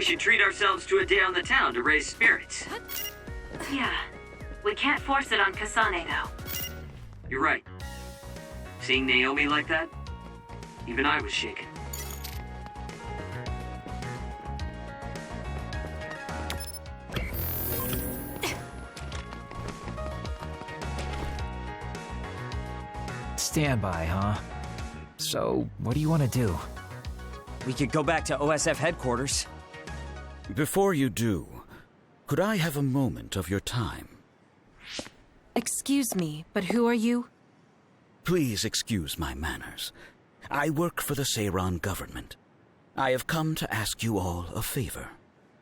should treat ourselves to a day on the town to raise spirits. Yeah. We can't force it on Kasane, though. You're right. Seeing Naomi like that, even I was shaken. Standby, huh? So, what do you want to do? We could go back to OSF headquarters. Before you do, could I have a moment of your time? Excuse me, but who are you? Please excuse my manners. I work for the Seiran government. I have come to ask you all a favor.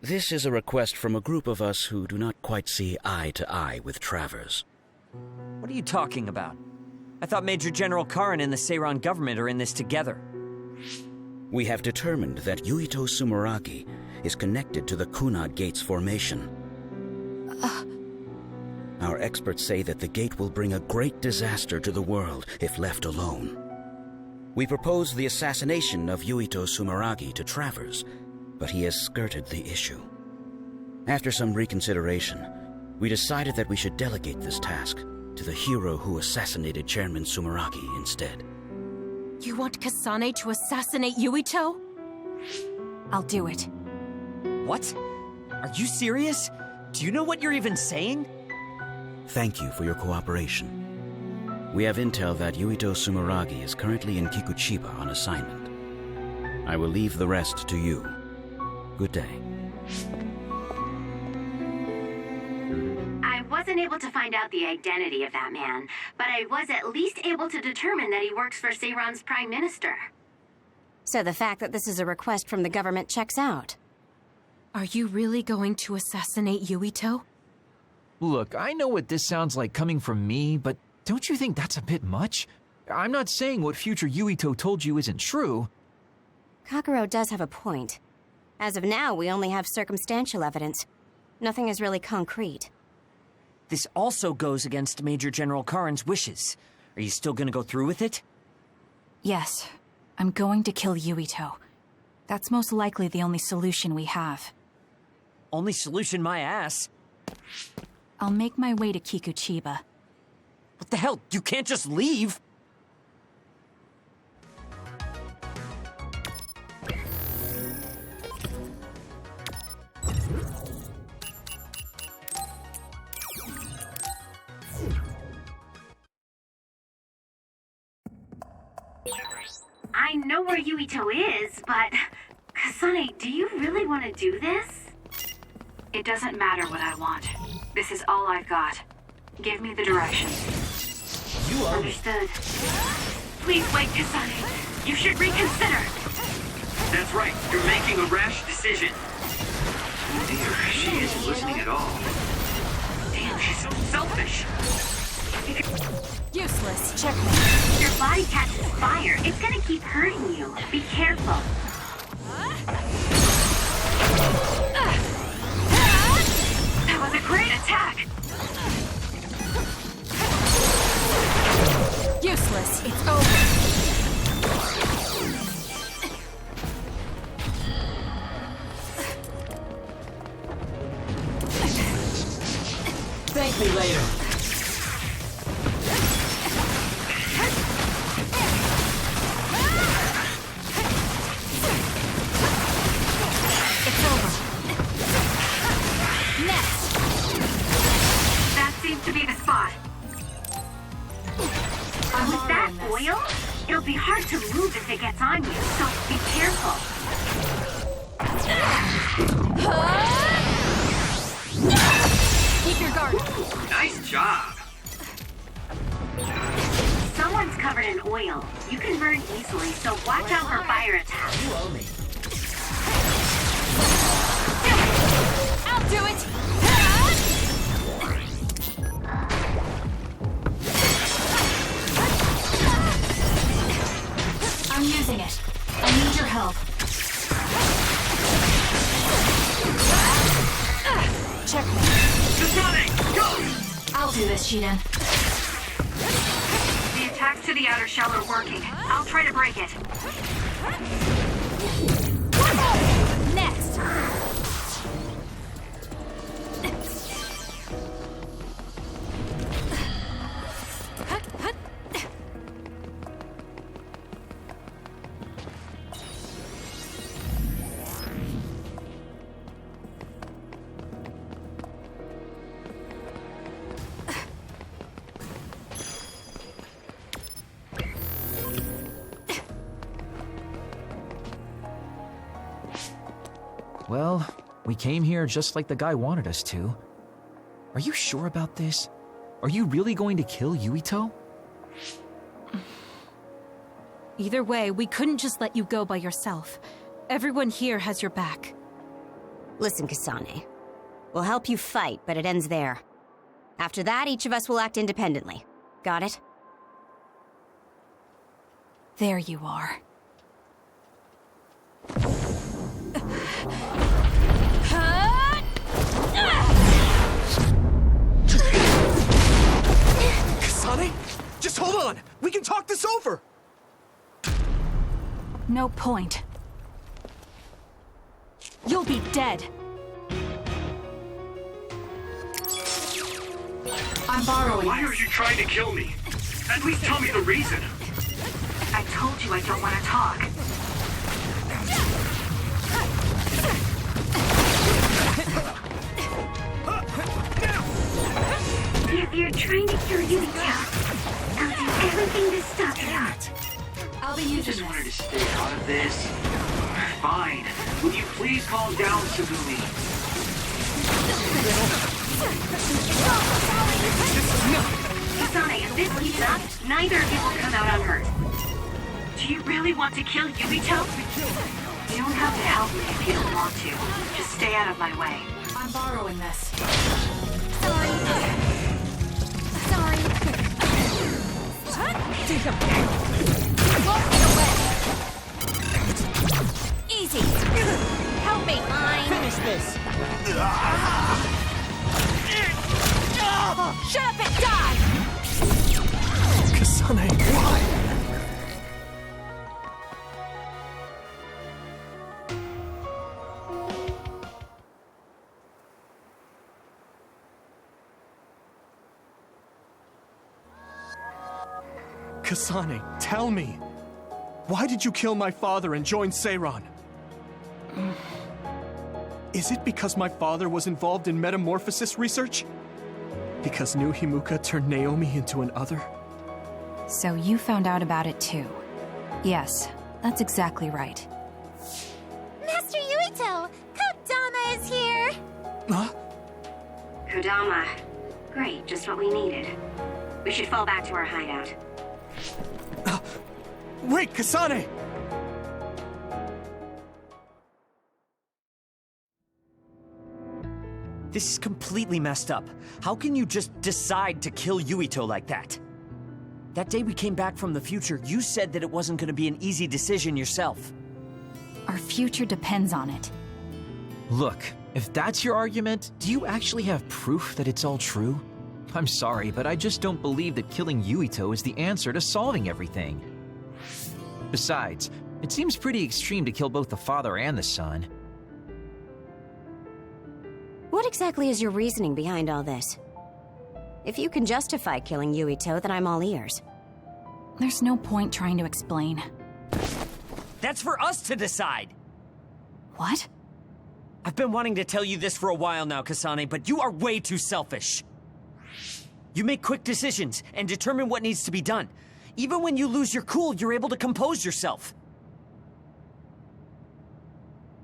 This is a request from a group of us who do not quite see eye to eye with Travers. What are you talking about? I thought Major General Karin and the Seiran government are in this together. We have determined that Yuito Sumeragi is connected to the Kunad Gate's formation. Our experts say that the gate will bring a great disaster to the world if left alone. We propose the assassination of Yuito Sumeragi to Travers, but he has skirted the issue. After some reconsideration, we decided that we should delegate this task to the hero who assassinated Chairman Sumeragi instead. You want Kasane to assassinate Yuito? I'll do it. What? Are you serious? Do you know what you're even saying? Thank you for your cooperation. We have intel that Yuito Sumeragi is currently in Kikuchiba on assignment. I will leave the rest to you. Good day. I wasn't able to find out the identity of that man, but I was at least able to determine that he works for Seiran's Prime Minister. So the fact that this is a request from the government checks out. Are you really going to assassinate Yuito? Look, I know what this sounds like coming from me, but don't you think that's a bit much? I'm not saying what future Yuito told you isn't true. Kakuro does have a point. As of now, we only have circumstantial evidence. Nothing is really concrete. This also goes against Major General Karin's wishes. Are you still gonna go through with it? Yes. I'm going to kill Yuito. That's most likely the only solution we have. Only solution, my ass. I'll make my way to Kikuchiba. What the hell? You can't just leave! I know where Yuito is, but... Kasane, do you really want to do this? It doesn't matter what I want. This is all I've got. Give me the directions. You Understood. Please wait, Kasane. You should reconsider. That's right, you're making a rash decision. Oh dear, she isn't listening at all. Damn, she's so selfish. Useless. Checkmate. Your body catches fire. It's gonna keep hurting you. Be careful. That was a great attack. Useless. It's over. Thank me later. To be the spot. With that oil, it'll be hard to move if it gets on you, so be careful. Keep your guard. Ooh, nice job. Someone's covered in oil. You can burn easily, so watch out for fire attacks. You owe me. I'll do it. I'm using it. I need your help. Checkmate. Kasane, go! I'll do this, Shiden. The attacks to the outer shell are working. I'll try to break it. Next. Well, we came here just like the guy wanted us to. Are you sure about this? Are you really going to kill Yuito? Either way, we couldn't just let you go by yourself. Everyone here has your back. Listen, Kasane. We'll help you fight, but it ends there. After that, each of us will act independently. Got it? There you are. Kasane? Just hold on! We can talk this over! No point. You'll be dead. I'm borrowing Why are you trying to kill me? At least tell me the reason. I told you I don't want to talk. If you're trying to kill Yuito, I'll do everything to stop you. I'll be I using just wanted to this. stay out of this. Fine. Will you please calm down, Tsugumi? Kasane, if this keeps up, neither of you will come out unhurt. Do you really want to kill Yuito? You don't have to help me if you don't want to. Just stay out of my way. I'm borrowing this. Sorry. Won't get away. Easy. Help me. Fine. Finish this! Shut up and die! Kasane, why? Kasane, tell me. Why did you kill my father and join Seiran? Is it because my father was involved in metamorphosis research? Because New Himuka turned Naomi into an other? So you found out about it too. Yes, that's exactly right. Master Yuito! Kodama is here! Huh? Kodama. Great, just what we needed. We should fall back to our hideout. Wait, Kasane! This is completely messed up. How can you just decide to kill Yuito like that? That day we came back from the future, you said that it wasn't going to be an easy decision yourself. Our future depends on it. Look, if that's your argument, do you actually have proof that it's all true? I'm sorry, but I just don't believe that killing Yuito is the answer to solving everything. Besides, it seems pretty extreme to kill both the father and the son. What exactly is your reasoning behind all this? If you can justify killing Yuito, then I'm all ears. There's no point trying to explain. That's for us to decide! What? I've been wanting to tell you this for a while now, Kasane, but you are way too selfish. You make quick decisions and determine what needs to be done. Even when you lose your cool, you're able to compose yourself.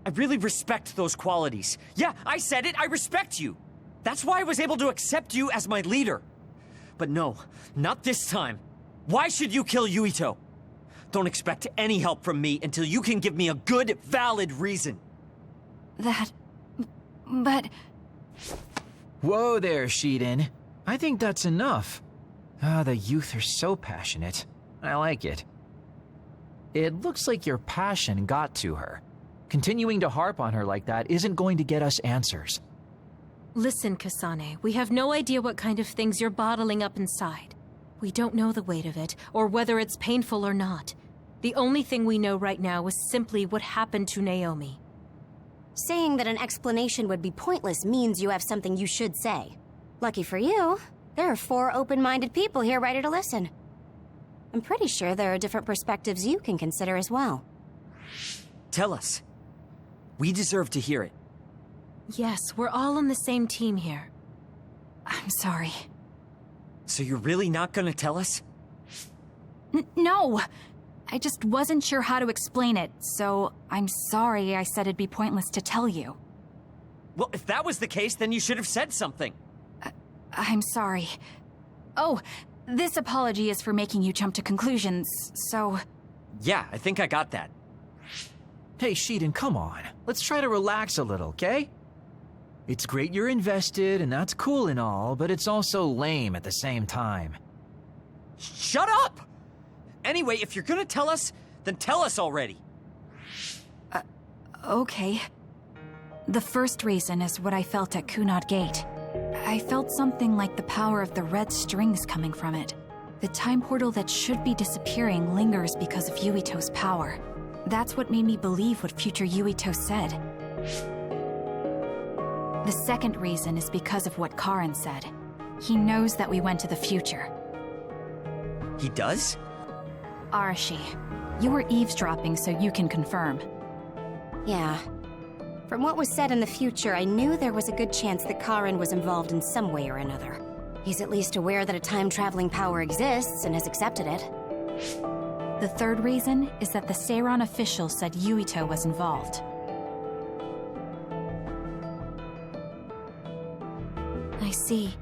I really respect those qualities. Yeah, I said it, I respect you. That's why I was able to accept you as my leader. But no, not this time. Why should you kill Yuito? Don't expect any help from me until you can give me a good, valid reason. But... Whoa there, Shiden. I think that's enough. The youth are so passionate. I like it. It looks like your passion got to her. Continuing to harp on her like that isn't going to get us answers. Listen, Kasane, we have no idea what kind of things you're bottling up inside. We don't know the weight of it, or whether it's painful or not. The only thing we know right now is simply what happened to Naomi. Saying that an explanation would be pointless means you have something you should say. Lucky for you, there are 4 open-minded people here ready to listen. I'm pretty sure there are different perspectives you can consider as well. Tell us. We deserve to hear it. Yes, we're all on the same team here. I'm sorry. So you're really not gonna tell us? No! I just wasn't sure how to explain it, so I'm sorry I said it'd be pointless to tell you. Well, if that was the case, then you should have said something. I'm sorry. Oh, this apology is for making you jump to conclusions, so... Yeah, I think I got that. Hey, Shiden, come on. Let's try to relax a little, okay? It's great you're invested, and that's cool and all, but it's also lame at the same time. Shut up! Anyway, if you're gonna tell us, then tell us already. Okay. The first reason is what I felt at Kunad Gate. I felt something like the power of the red strings coming from it. The time portal that should be disappearing lingers because of Yuito's power. That's what made me believe what future Yuito said. The second reason is because of what Karin said. He knows that we went to the future. He does? Arashi, you were eavesdropping so you can confirm. Yeah. From what was said in the future, I knew there was a good chance that Karin was involved in some way or another. He's at least aware that a time-traveling power exists and has accepted it. The third reason is that the Seiran official said Yuito was involved. I see.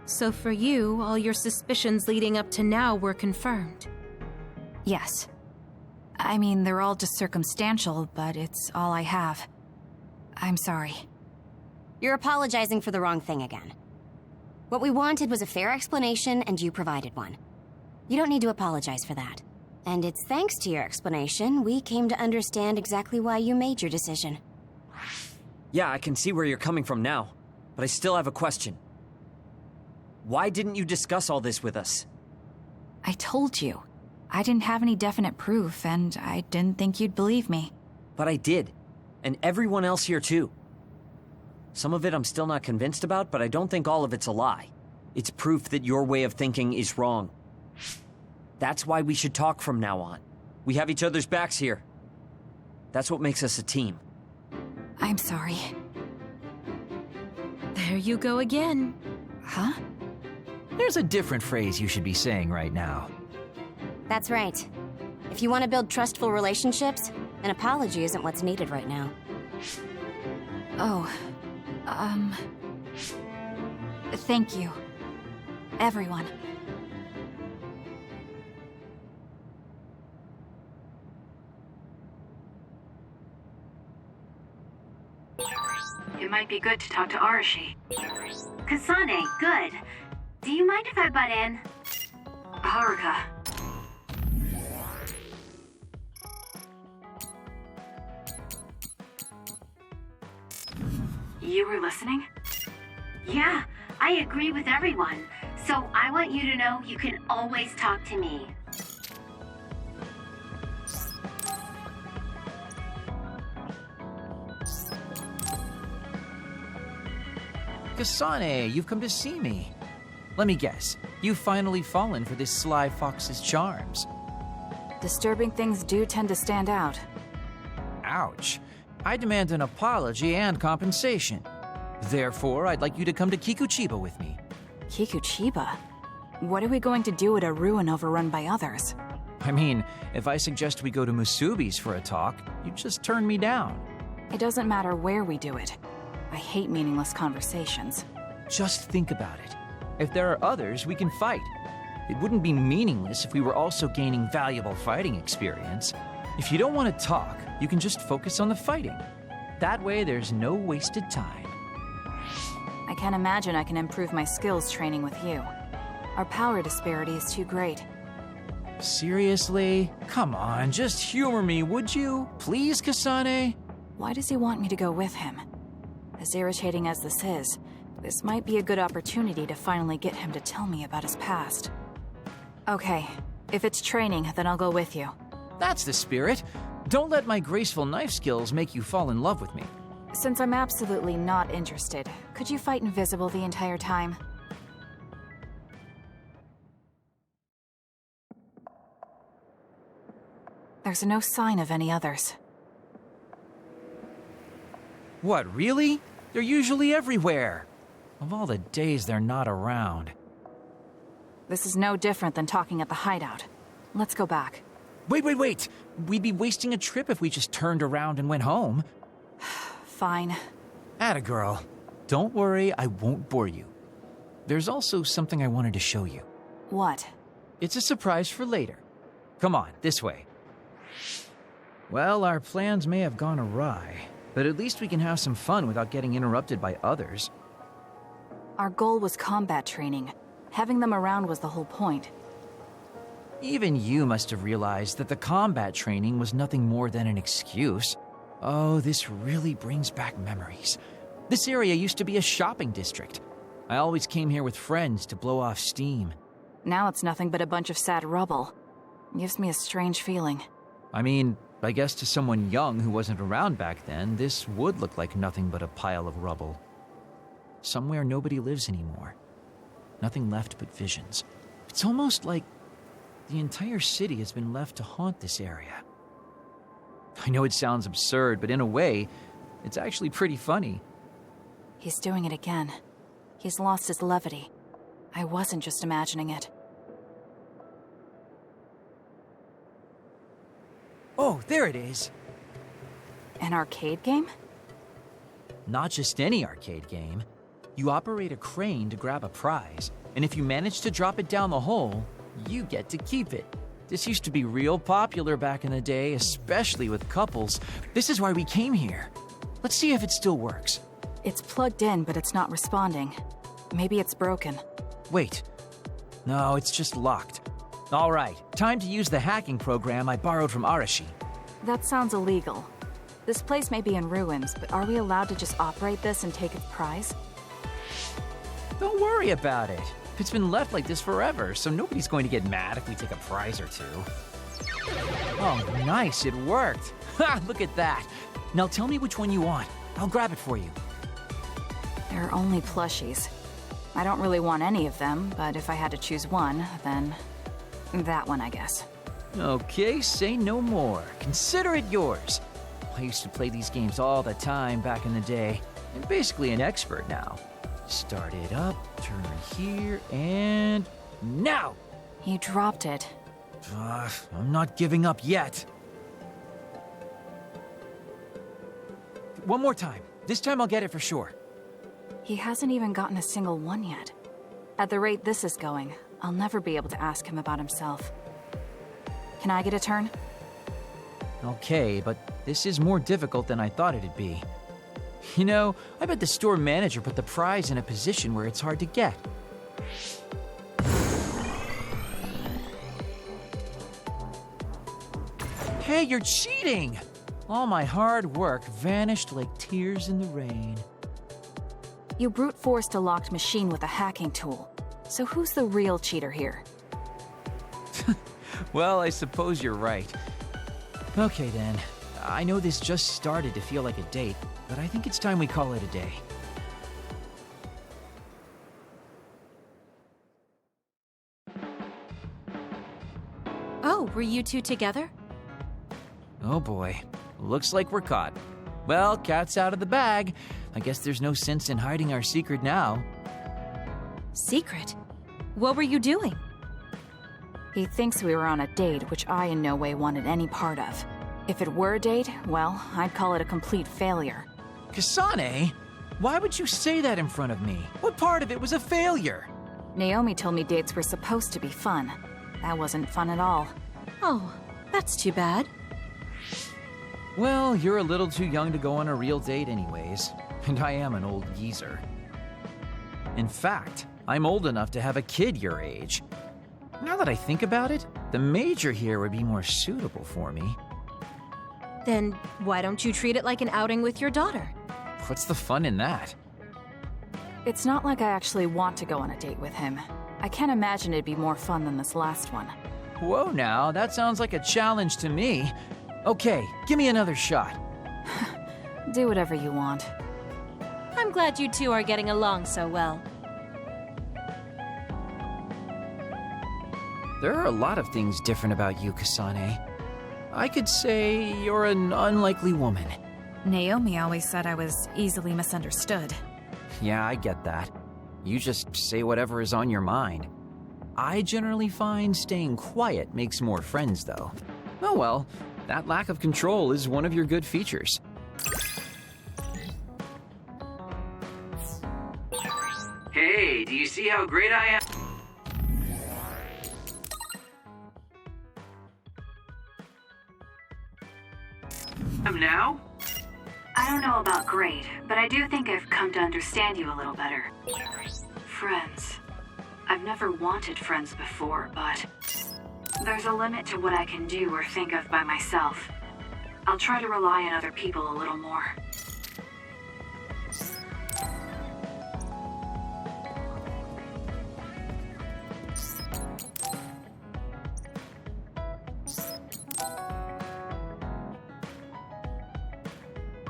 So for you, all your suspicions leading up to now were confirmed. Yes. I mean, they're all just circumstantial, but it's all I have. I'm sorry. You're apologizing for the wrong thing again. What we wanted was a fair explanation, and you provided one. You don't need to apologize for that. And it's thanks to your explanation we came to understand exactly why you made your decision. Yeah, I can see where you're coming from now, but I still have a question. Why didn't you discuss all this with us? I told you. I didn't have any definite proof, and I didn't think you'd believe me. But I did. And everyone else here too. Some of it I'm still not convinced about, but I don't think all of it's a lie. It's proof that your way of thinking is wrong. That's why we should talk from now on. We have each other's backs here. That's what makes us a team. I'm sorry. There you go again. Huh? There's a different phrase you should be saying right now. That's right. If you want to build trustful relationships, an apology isn't what's needed right now. Oh, thank you. Everyone. It might be good to talk to Arashi. Kasane, good. Do you mind if I butt in? Haruka. You were listening? Yeah, I agree with everyone. So I want you to know you can always talk to me. Kasane, you've come to see me. Let me guess, you've finally fallen for this sly fox's charms. Disturbing things do tend to stand out. Ouch. I demand an apology and compensation. Therefore, I'd like you to come to Kikuchiba with me. Kikuchiba? What are we going to do at a ruin overrun by others? I mean, if I suggest we go to Musubi's for a talk, you just turn me down. It doesn't matter where we do it. I hate meaningless conversations. Just think about it. If there are others, we can fight. It wouldn't be meaningless if we were also gaining valuable fighting experience. If you don't want to talk, you can just focus on the fighting. That way, there's no wasted time. I can't imagine I can improve my skills training with you. Our power disparity is too great. Seriously? Come on, just humor me, would you? Please, Kasane? Why does he want me to go with him? As irritating as this might be a good opportunity to finally get him to tell me about his past. Okay, if it's training, then I'll go with you. That's the spirit. Don't let my graceful knife skills make you fall in love with me. Since I'm absolutely not interested, could you fight invisible the entire time? There's no sign of any others. What, really? They're usually everywhere. Of all the days they're not around. This is no different than talking at the hideout. Let's go back. Wait. We'd be wasting a trip if we just turned around and went home. Fine. Atta girl. Don't worry, I won't bore you. There's also something I wanted to show you. What? It's a surprise for later. Come on, this way. Well, our plans may have gone awry, but at least we can have some fun without getting interrupted by others. Our goal was combat training. Having them around was the whole point. Even you must have realized that the combat training was nothing more than an excuse. Oh, this really brings back memories. This area used to be a shopping district. I always came here with friends to blow off steam. Now it's nothing but a bunch of sad rubble. Gives me a strange feeling. I mean, I guess to someone young who wasn't around back then, this would look like nothing but a pile of rubble. Somewhere nobody lives anymore. Nothing left but visions. It's almost like the entire city has been left to haunt this area. I know it sounds absurd, but in a way, it's actually pretty funny. He's doing it again. He's lost his levity. I wasn't just imagining it. Oh, there it is. An arcade game? Not just any arcade game. You operate a crane to grab a prize, and if you manage to drop it down the hole, you get to keep it. This used to be real popular back in the day, especially with couples. This is why we came here. Let's see if it still works. It's plugged in, but it's not responding. Maybe it's broken. Wait. No, it's just locked. All right, time to use the hacking program I borrowed from Arashi. That sounds illegal. This place may be in ruins, but are we allowed to just operate this and take its prize? Don't worry about it. It's been left like this forever, so nobody's going to get mad if we take a prize or two. Oh, nice, it worked. Ha, look at that. Now tell me which one you want. I'll grab it for you. There are only plushies. I don't really want any of them, but if I had to choose one, then that one, I guess. Okay, say no more. Consider it yours. I used to play these games all the time back in the day. I'm basically an expert now. Start it up, turn here, and now! He dropped it. I'm not giving up yet. One more time. This time I'll get it for sure. He hasn't even gotten a single one yet. At the rate this is going, I'll never be able to ask him about himself. Can I get a turn? Okay, but this is more difficult than I thought it'd be. You know, I bet the store manager put the prize in a position where it's hard to get. Hey, you're cheating! All my hard work vanished like tears in the rain. You brute forced a locked machine with a hacking tool. So who's the real cheater here? Well, I suppose you're right. Okay then, I know this just started to feel like a date, but I think it's time we call it a day. Oh, were you two together? Oh boy, looks like we're caught. Well, cat's out of the bag. I guess there's no sense in hiding our secret now. Secret? What were you doing? He thinks we were on a date, which I in no way wanted any part of. If it were a date, well, I'd call it a complete failure. Kasane? Why would you say that in front of me? What part of it was a failure? Naomi told me dates were supposed to be fun. That wasn't fun at all. Oh, that's too bad. Well, you're a little too young to go on a real date anyways, and I am an old geezer. In fact, I'm old enough to have a kid your age. Now that I think about it, the major here would be more suitable for me. Then why don't you treat it like an outing with your daughter? What's the fun in that? It's not like I actually want to go on a date with him. I can't imagine it'd be more fun than this last one. Whoa now, that sounds like a challenge to me. Okay, give me another shot. Do whatever you want. I'm glad you two are getting along so well. There are a lot of things different about you, Kasane. I could say you're an unlikely woman. Naomi always said I was easily misunderstood. Yeah, I get that. You just say whatever is on your mind. I generally find staying quiet makes more friends, though. Oh well, that lack of control is one of your good features. Hey, do you see how great I am? Now? I don't know about great, but I do think I've come to understand you a little better. Friends. I've never wanted friends before, but there's a limit to what I can do or think of by myself. I'll try to rely on other people a little more.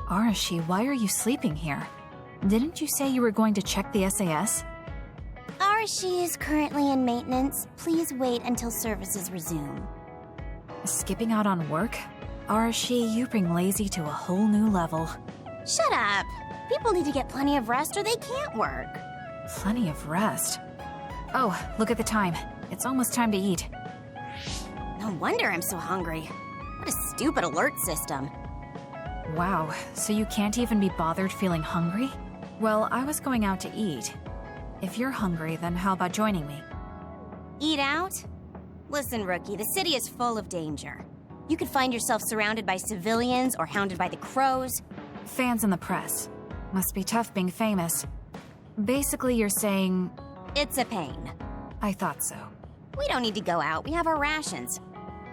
Arashi, why are you sleeping here? Didn't you say you were going to check the SAS? Arashi is currently in maintenance. Please wait until services resume. Skipping out on work? Arashi, you bring lazy to a whole new level. Shut up! People need to get plenty of rest or they can't work. Plenty of rest? Oh, look at the time. It's almost time to eat. No wonder I'm so hungry. What a stupid alert system. Wow, so you can't even be bothered feeling hungry? Well, I was going out to eat. If you're hungry, then how about joining me? Eat out? Listen, Rookie, the city is full of danger. You could find yourself surrounded by civilians or hounded by the crows. Fans in the press. Must be tough being famous. Basically, you're saying... It's a pain. I thought so. We don't need to go out. We have our rations.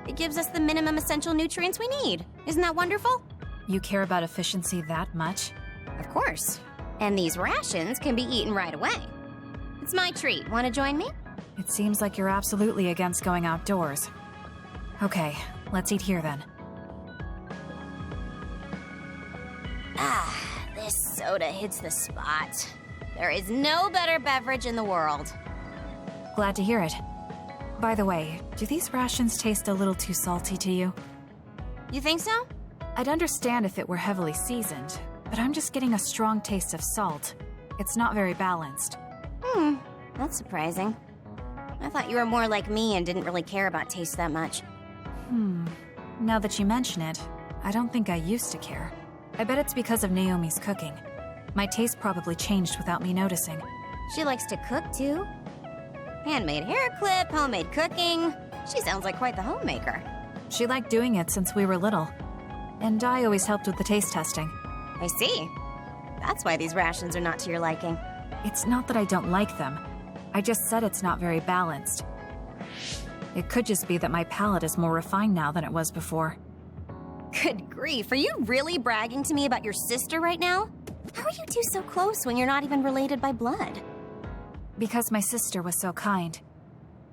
It gives us the minimum essential nutrients we need. Isn't that wonderful? You care about efficiency that much? Of course. And these rations can be eaten right away. It's my treat. Want to join me? It seems like you're absolutely against going outdoors. Okay, let's eat here then. Ah, this soda hits the spot. There is no better beverage in the world. Glad to hear it. By the way, do these rations taste a little too salty to you? You think so? I'd understand if it were heavily seasoned, but I'm just getting a strong taste of salt. It's not very balanced. That's surprising. I thought you were more like me and didn't really care about taste that much. Now that you mention it, I don't think I used to care. I bet it's because of Naomi's cooking. My taste probably changed without me noticing. She likes to cook, too. Handmade hair clip, homemade cooking. She sounds like quite the homemaker. She liked doing it since we were little. And I always helped with the taste testing. I see. That's why these rations are not to your liking. It's not that I don't like them. I just said it's not very balanced. It could just be that my palate is more refined now than it was before. Good grief, are you really bragging to me about your sister right now? How are you two so close when you're not even related by blood? Because my sister was so kind.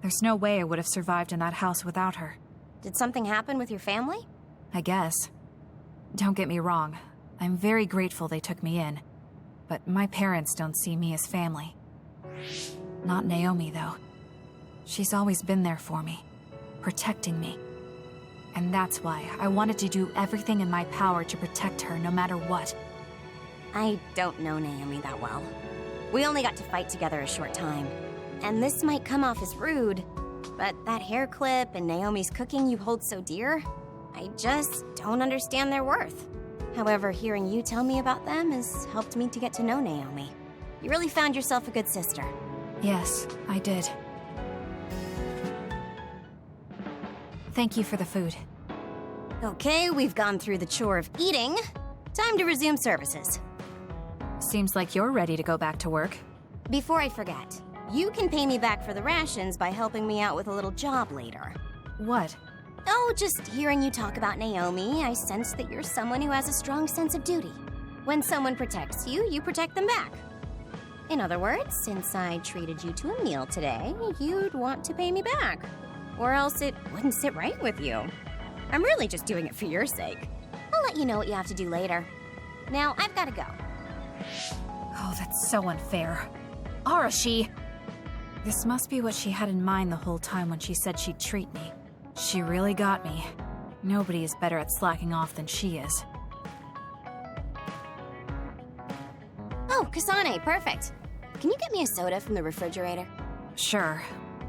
There's no way I would have survived in that house without her. Did something happen with your family? I guess. Don't get me wrong. I'm very grateful they took me in. But my parents don't see me as family. Not Naomi, though. She's always been there for me, protecting me. And that's why I wanted to do everything in my power to protect her no matter what. I don't know Naomi that well. We only got to fight together a short time. And this might come off as rude, but that hair clip and Naomi's cooking you hold so dear, I just don't understand their worth. However, hearing you tell me about them has helped me to get to know Naomi. You really found yourself a good sister. Yes, I did. Thank you for the food. Okay, we've gone through the chore of eating. Time to resume services. Seems like you're ready to go back to work. Before I forget, you can pay me back for the rations by helping me out with a little job later. What? Oh, just hearing you talk about Naomi, I sense that you're someone who has a strong sense of duty. When someone protects you, you protect them back. In other words, since I treated you to a meal today, you'd want to pay me back. Or else it wouldn't sit right with you. I'm really just doing it for your sake. I'll let you know what you have to do later. Now, I've got to go. Oh, that's so unfair. Arashi! This must be what she had in mind the whole time when she said she'd treat me. She really got me. Nobody is better at slacking off than she is. Oh, Kasane, perfect. Can you get me a soda from the refrigerator? Sure,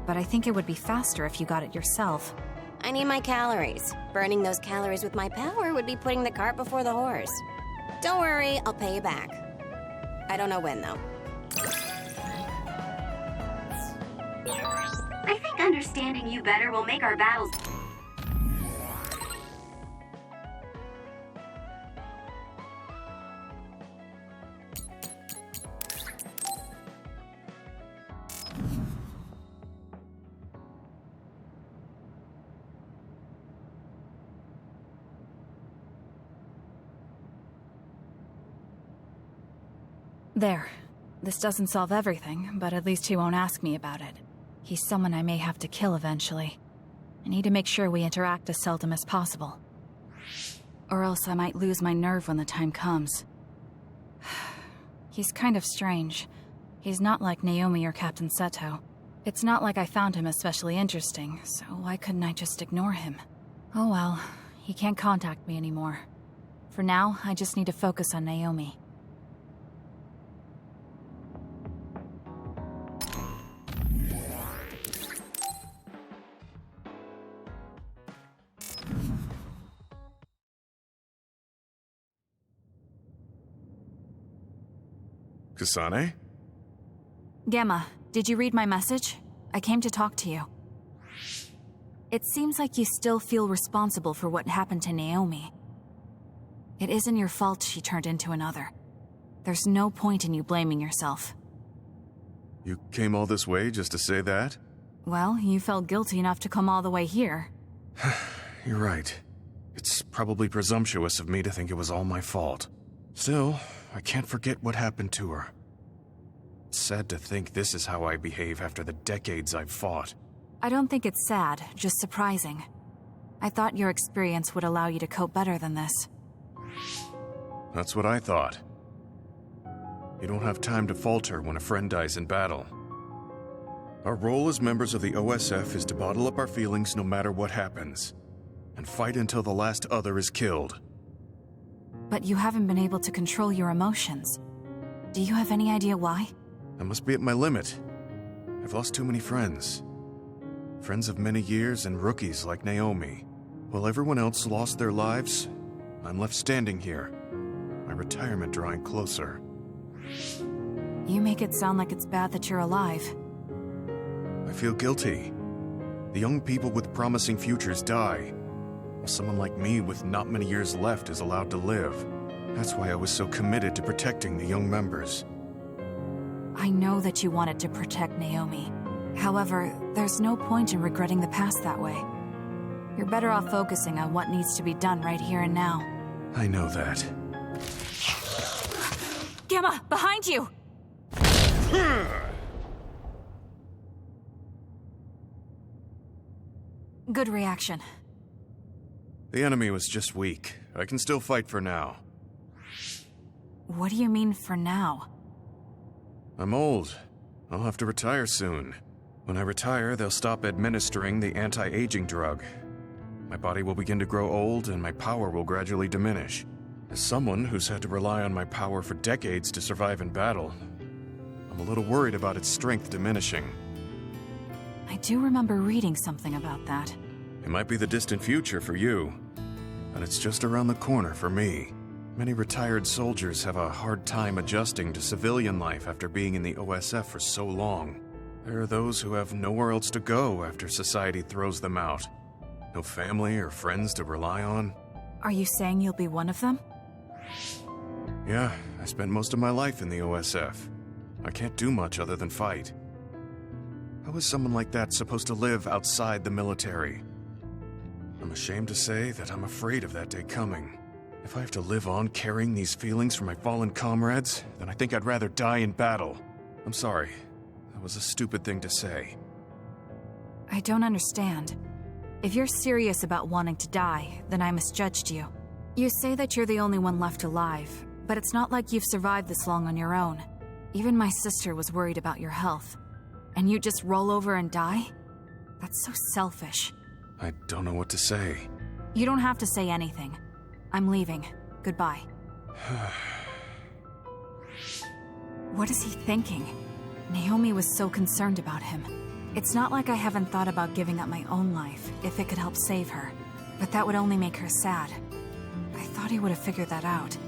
but I think it would be faster if you got it yourself. I need my calories. Burning those calories with my power would be putting the cart before the horse. Don't worry, I'll pay you back. I don't know when, though. I think understanding you better will make our battles... There. This doesn't solve everything, but at least he won't ask me about it. He's someone I may have to kill eventually. I need to make sure we interact as seldom as possible. Or else I might lose my nerve when the time comes. He's kind of strange. He's not like Naomi or Captain Seto. It's not like I found him especially interesting, so why couldn't I just ignore him? Oh well, he can't contact me anymore. For now, I just need to focus on Naomi. Kasane? Gamma, did you read my message? I came to talk to you. It seems like you still feel responsible for what happened to Naomi. It isn't your fault she turned into another. There's no point in you blaming yourself. You came all this way just to say that? Well, you felt guilty enough to come all the way here. You're right. It's probably presumptuous of me to think it was all my fault. Still, I can't forget what happened to her. It's sad to think this is how I behave after the decades I've fought. I don't think it's sad, just surprising. I thought your experience would allow you to cope better than this. That's what I thought. You don't have time to falter when a friend dies in battle. Our role as members of the OSF is to bottle up our feelings no matter what happens, and fight until the last other is killed. But you haven't been able to control your emotions. Do you have any idea why? I must be at my limit. I've lost too many friends. Friends of many years and rookies like Naomi. While everyone else lost their lives, I'm left standing here, my retirement drawing closer. You make it sound like it's bad that you're alive. I feel guilty. The young people with promising futures die, while someone like me with not many years left is allowed to live. That's why I was so committed to protecting the young members. I know that you wanted to protect Naomi. However, there's no point in regretting the past that way. You're better off focusing on what needs to be done right here and now. I know that. Gamma, behind you! Good reaction. The enemy was just weak. I can still fight for now. What do you mean for now? I'm old. I'll have to retire soon. When I retire, they'll stop administering the anti-aging drug. My body will begin to grow old and my power will gradually diminish. As someone who's had to rely on my power for decades to survive in battle, I'm a little worried about its strength diminishing. I do remember reading something about that. It might be the distant future for you, but it's just around the corner for me. Many retired soldiers have a hard time adjusting to civilian life after being in the OSF for so long. There are those who have nowhere else to go after society throws them out. No family or friends to rely on. Are you saying you'll be one of them? Yeah, I spent most of my life in the OSF. I can't do much other than fight. How is someone like that supposed to live outside the military? I'm ashamed to say that I'm afraid of that day coming. If I have to live on carrying these feelings for my fallen comrades, then I think I'd rather die in battle. I'm sorry. That was a stupid thing to say. I don't understand. If you're serious about wanting to die, then I misjudged you. You say that you're the only one left alive, but it's not like you've survived this long on your own. Even my sister was worried about your health. And you just roll over and die? That's so selfish. I don't know what to say. You don't have to say anything. I'm leaving. Goodbye. What is he thinking? Naomi was so concerned about him. It's not like I haven't thought about giving up my own life, if it could help save her. But that would only make her sad. I thought he would have figured that out.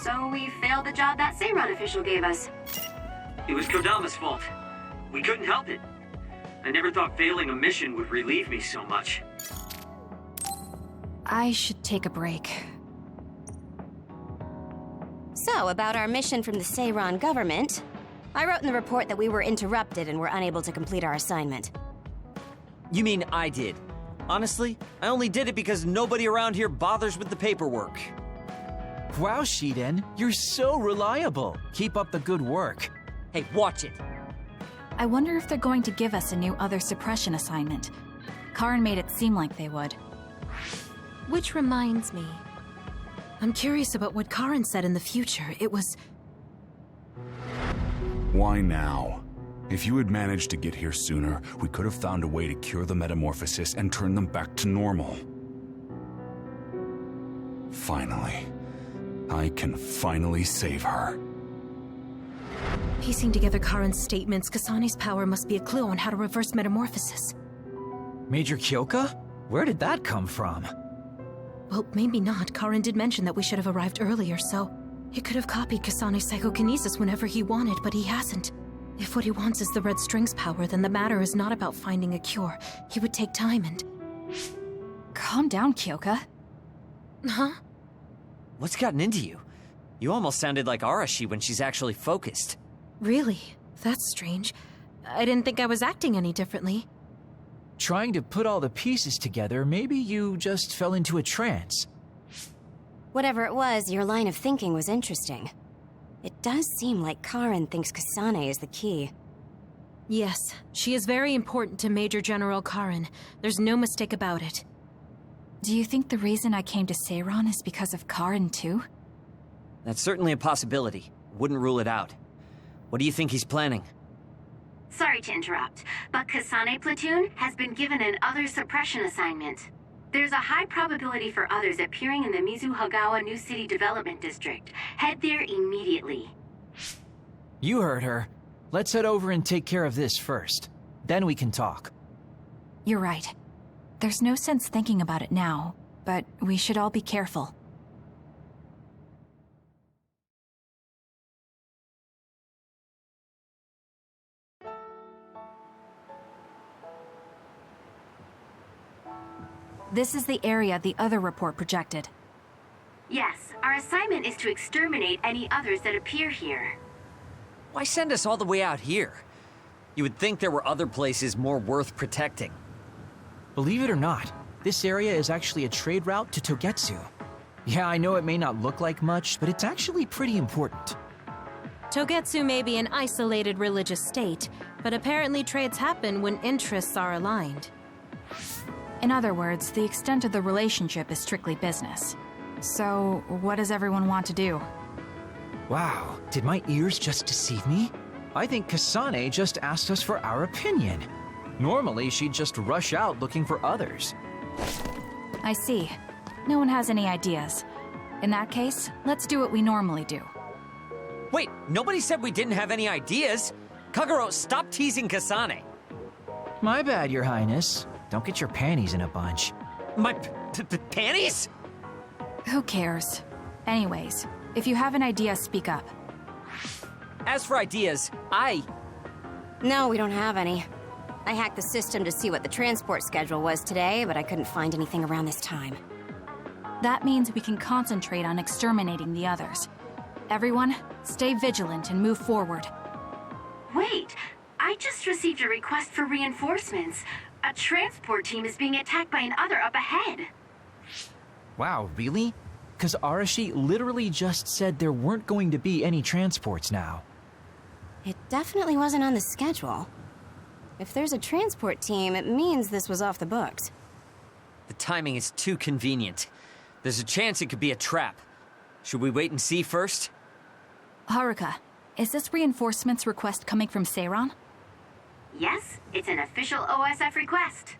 So we failed the job that Seiron official gave us. It was Kodama's fault. We couldn't help it. I never thought failing a mission would relieve me so much. I should take a break. So, about our mission from the Seiron government, I wrote in the report that we were interrupted and were unable to complete our assignment. You mean I did? Honestly, I only did it because nobody around here bothers with the paperwork. Wow, Shiden, you're so reliable. Keep up the good work. Hey, watch it. I wonder if they're going to give us a new Other Suppression assignment. Karin made it seem like they would. Which reminds me, I'm curious about what Karin said in the future. It was... Why now? If you had managed to get here sooner, we could have found a way to cure the metamorphosis and turn them back to normal. Finally. I can finally save her. Piecing together Karin's statements, Kasane's power must be a clue on how to reverse metamorphosis. Major Kyoka? Where did that come from? Well, maybe not. Karin did mention that we should have arrived earlier, so... He could have copied Kasane's psychokinesis whenever he wanted, but he hasn't. If what he wants is the Red String's power, then the matter is not about finding a cure. He would take time and... Calm down, Kyoka. Huh? What's gotten into you? You almost sounded like Arashi when she's actually focused. Really? That's strange. I didn't think I was acting any differently. Trying to put all the pieces together, maybe you just fell into a trance. Whatever it was, your line of thinking was interesting. It does seem like Karin thinks Kasane is the key. Yes, she is very important to Major General Karin. There's no mistake about it. Do you think the reason I came to Seiron is because of Karin, too? That's certainly a possibility. Wouldn't rule it out. What do you think he's planning? Sorry to interrupt, but Kasane Platoon has been given an Other Suppression assignment. There's a high probability for others appearing in the Mizuhagawa New City Development District. Head there immediately. You heard her. Let's head over and take care of this first. Then we can talk. You're right. There's no sense thinking about it now, but we should all be careful. This is the area the other report projected. Yes, our assignment is to exterminate any others that appear here. Why send us all the way out here? You would think there were other places more worth protecting. Believe it or not, this area is actually a trade route to Togetsu. Yeah, I know it may not look like much, but it's actually pretty important. Togetsu may be an isolated religious state, but apparently trades happen when interests are aligned. In other words, the extent of the relationship is strictly business. So, what does everyone want to do? Wow, did my ears just deceive me? I think Kasane just asked us for our opinion. Normally, she'd just rush out looking for others. I see. No one has any ideas. In that case, let's do what we normally do. Wait, nobody said we didn't have any ideas. Kagero, stop teasing Kasane. My bad, Your Highness. Don't get your panties in a bunch. My panties? Who cares? Anyways, if you have an idea, speak up. As for ideas, No, we don't have any. I hacked the system to see what the transport schedule was today, but I couldn't find anything around this time. That means we can concentrate on exterminating the others. Everyone, stay vigilant and move forward. Wait, I just received a request for reinforcements. A transport team is being attacked by an other up ahead. Wow, really? Because Arashi literally just said there weren't going to be any transports now. It definitely wasn't on the schedule. If there's a transport team, it means this was off the books. The timing is too convenient. There's a chance it could be a trap. Should we wait and see first? Haruka, is this reinforcements request coming from Seiran? Yes, it's an official OSF request.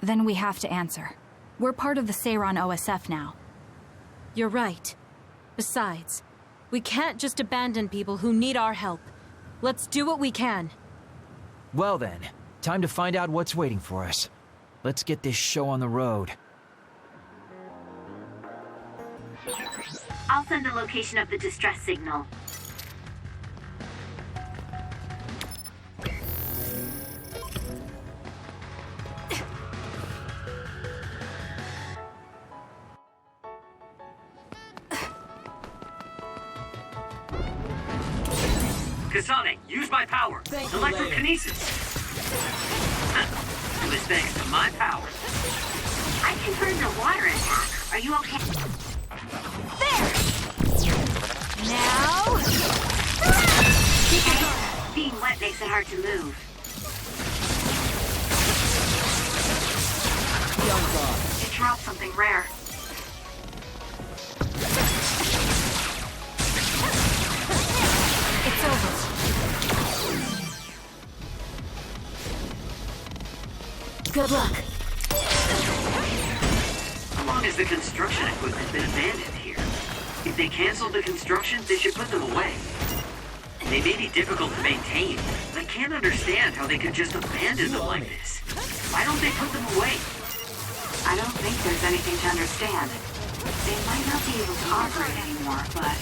Then we have to answer. We're part of the Seiran OSF now. You're right. Besides, we can't just abandon people who need our help. Let's do what we can. Well then, time to find out what's waiting for us. Let's get this show on the road. I'll send the location of the distress signal. Kasane, use my power. Electrokinesis. It was thanks to my power. I can turn the water attack. Are you okay? There! Now... Being wet makes it hard to move. It dropped something rare. It's over. Good luck. How long has the construction equipment been abandoned here? If they canceled the construction, they should put them away. They may be difficult to maintain, but I can't understand how they could just abandon them like this. Why don't they put them away? I don't think there's anything to understand. They might not be able to operate anymore, but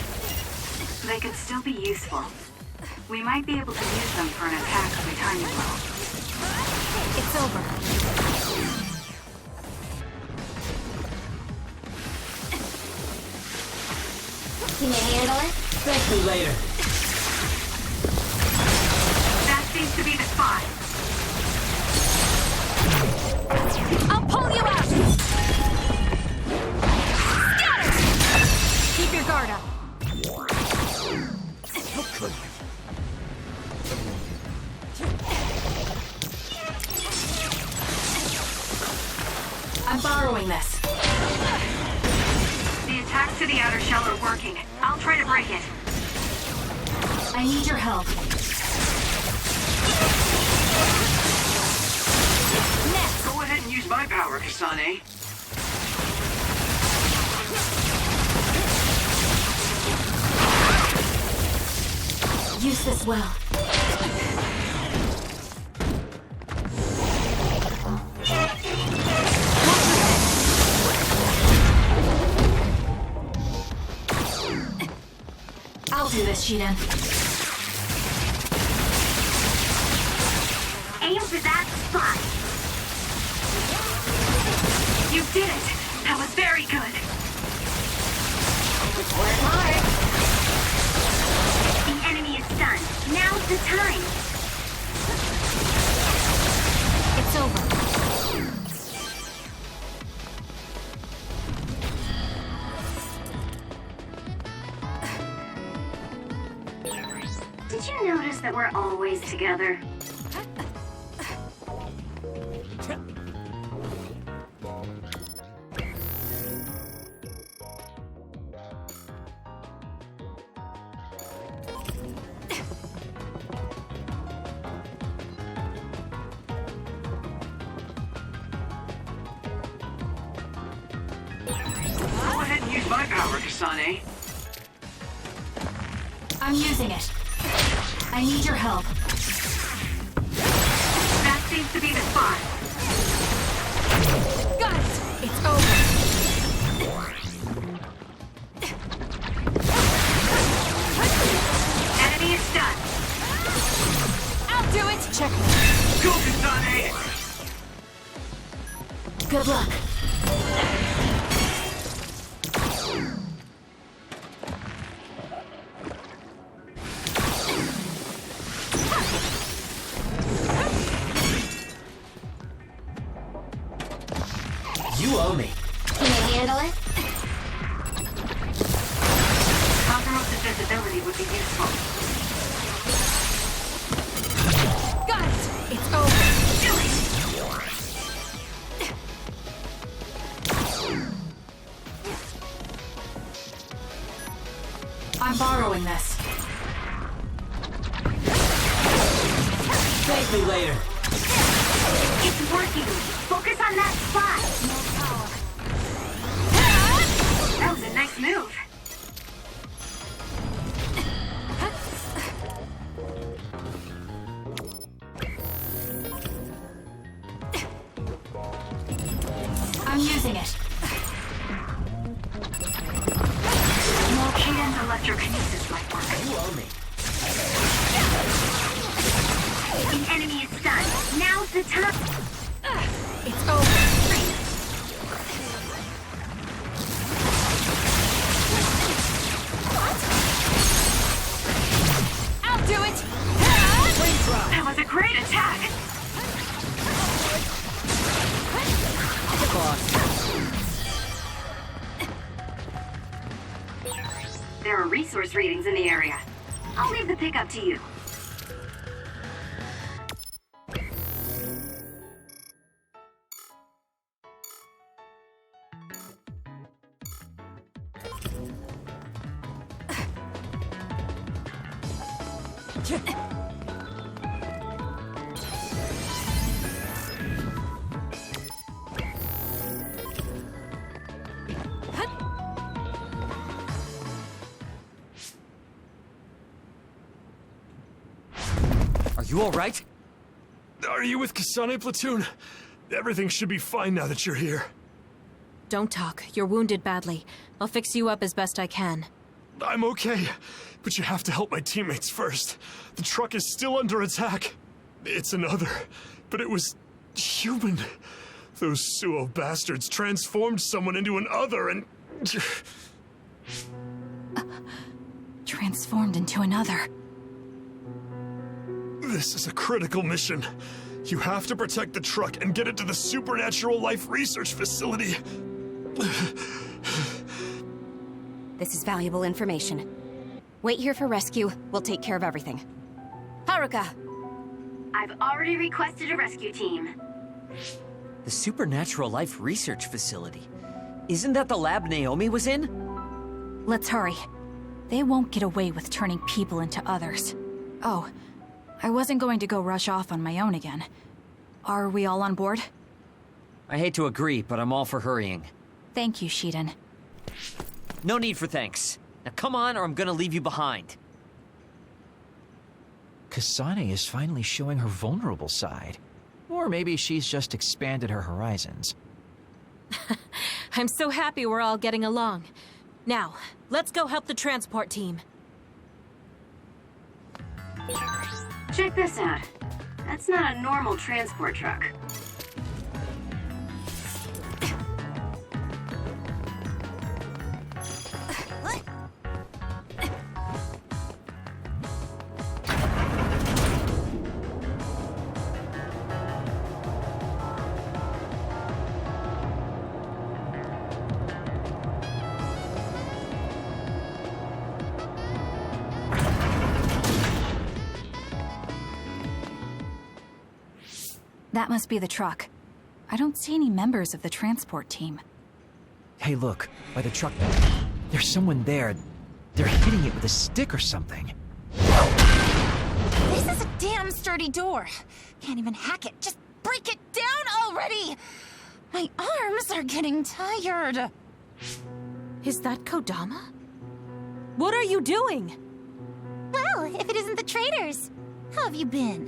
they could still be useful. We might be able to use them for an attack every time you will. It's over. Can you handle it? Thank you later. That seems to be the spot. I'll pull you out! Scatter! Keep your guard up. I'm borrowing this. The attacks to the outer shell are working. I'll try to break it. I need your help. Next! Go ahead and use my power, Kasane. Use this well. I'll do this, Shiden. Aim for that spot. You did it. That was very good. Work hard. The enemy is stunned. Now's the time. It's over. Did you notice that we're always together? Go ahead and use my power, Kasane. I'm using it. I need your help. That seems to be the spot. Got it! It's over. Enemy is stunned. I'll do it! Check. Go, Kasane! Good luck. You owe me. Can you handle it? Outermost invisibility would be useful. Got it! It's over. Do it! I'm borrowing this. Thank me later. It's working. Focus on that spot. No power. That was a nice move. I'm using it. Hayden's electrokinesis might work. You owe me. An enemy is stunned. Now's the time. It's over. I'll do it. That was a great attack. There are resource readings in the area. I'll leave the pickup to you. Are you all right? Are you with Kasane platoon? Everything should be fine now that you're here. Don't talk. You're wounded badly. I'll fix you up as best I can. I'm okay, but you have to help my teammates first. The truck is still under attack. It's another, but it was human. Those Suo bastards transformed someone into an other and... Transformed into another. This is a critical mission. You have to protect the truck and get it to the Supernatural Life Research Facility. This is valuable information. Wait here for rescue. We'll take care of everything. Haruka! I've already requested a rescue team. The Supernatural Life Research Facility. Isn't that the lab Naomi was in? Let's hurry. They won't get away with turning people into others. Oh, I wasn't going to go rush off on my own again. Are we all on board? I hate to agree, but I'm all for hurrying. Thank you, Shiden. No need for thanks. Now come on, or I'm gonna leave you behind. Kasane is finally showing her vulnerable side. Or maybe she's just expanded her horizons. I'm so happy we're all getting along. Now, let's go help the transport team. Check this out. That's not a normal transport truck. That must be the truck. I don't see any members of the transport team. Hey, look, by the truck. There's someone there. They're hitting it with a stick or something. This is a damn sturdy door. Can't even hack it. Just break it down already! My arms are getting tired. Is that Kodama? What are you doing? Well, if it isn't the traitors. How have you been?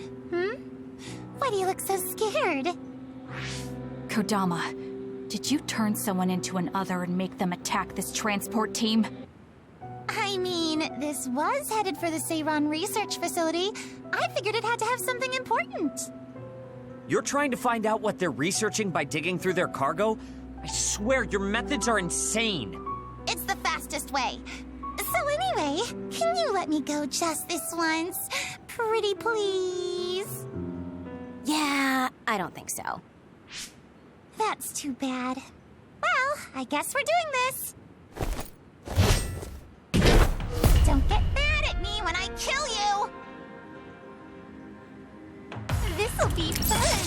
Why do you look so scared? Kodama, did you turn someone into an other and make them attack this transport team? I mean, this was headed for the Seiran research facility. I figured it had to have something important. You're trying to find out what they're researching by digging through their cargo? I swear, your methods are insane. It's the fastest way. So anyway, can you let me go just this once? Pretty please? Yeah, I don't think so. That's too bad. Well, I guess we're doing this. Don't get mad at me when I kill you! This'll be fun!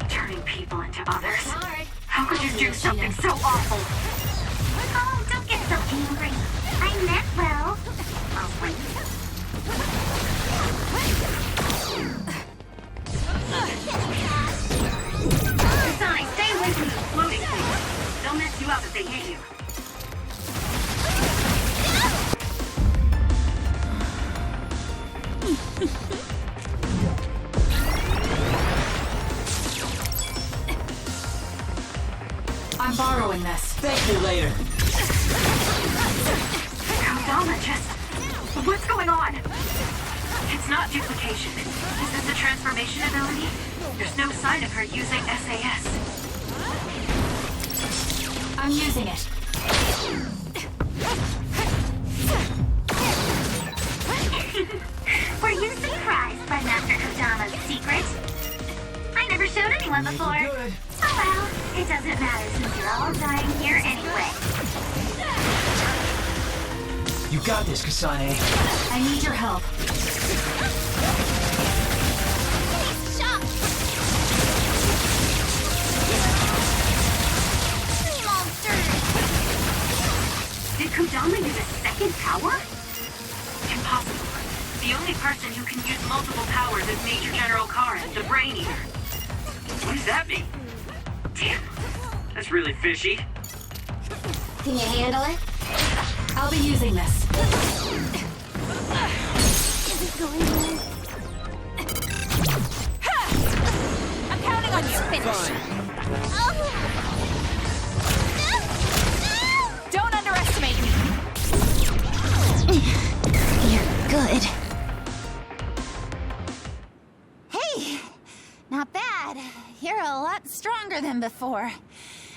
Turning people into others. How could you do something so awful? Oh, don't get so angry. I meant well. Oh, wait. Kasane, stay away from the floating things. They'll mess you up if they hit you. I'm borrowing this. Thank you later. Kodama just... What's going on? It's not duplication. Is this a transformation ability? There's no sign of her using SAS. I'm using it. Were you surprised by Master Kodama's secret? I never showed anyone before. Oh well, it doesn't matter since you're all dying here anyway. You got this, Kasane. I need your help. Nice shot! Three monsters! Did Kodama use a second power? Impossible. The only person who can use multiple powers is Major General Karen, the Brain Eater. What does that mean? Damn, that's really fishy. Can you handle it? I'll be using this. Is it going well? I'm counting on you. Finish. Oh. No! Don't underestimate me. You're good. Hey, not bad. You're a lot stronger than before.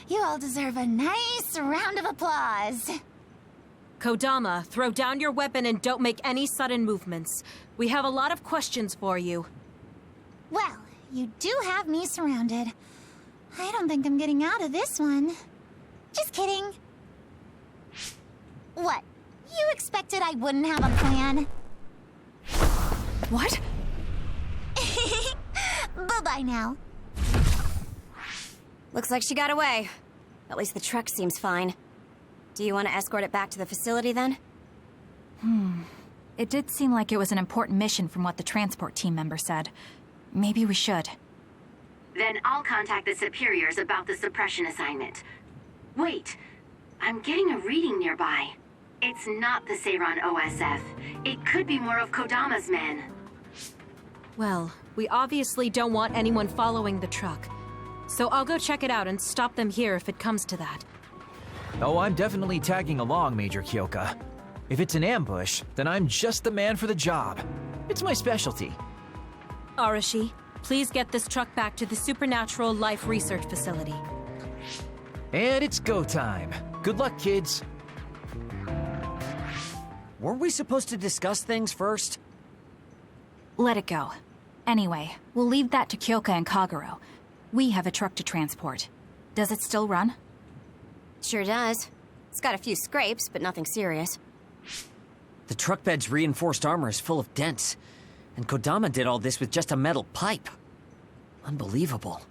You all deserve a nice round of applause. Kodama, throw down your weapon and don't make any sudden movements. We have a lot of questions for you. Well, you do have me surrounded. I don't think I'm getting out of this one. Just kidding. What? You expected I wouldn't have a plan? What? Bye-bye now. Looks like she got away. At least the truck seems fine. Do you want to escort it back to the facility then? It did seem like it was an important mission from what the transport team member said. Maybe we should. Then I'll contact the superiors about the suppression assignment. Wait, I'm getting a reading nearby. It's not the Seiran OSF. It could be more of Kodama's men. Well, we obviously don't want anyone following the truck. So I'll go check it out and stop them here if it comes to that. Oh, I'm definitely tagging along, Major Kyoka. If it's an ambush, then I'm just the man for the job. It's my specialty. Arashi, please get this truck back to the Supernatural Life Research Facility. And it's go time. Good luck, kids. Weren't we supposed to discuss things first? Let it go. Anyway, we'll leave that to Kyoka and Kagero. We have a truck to transport. Does it still run? Sure does. It's got a few scrapes, but nothing serious. The truck bed's reinforced armor is full of dents. And Kodama did all this with just a metal pipe. Unbelievable.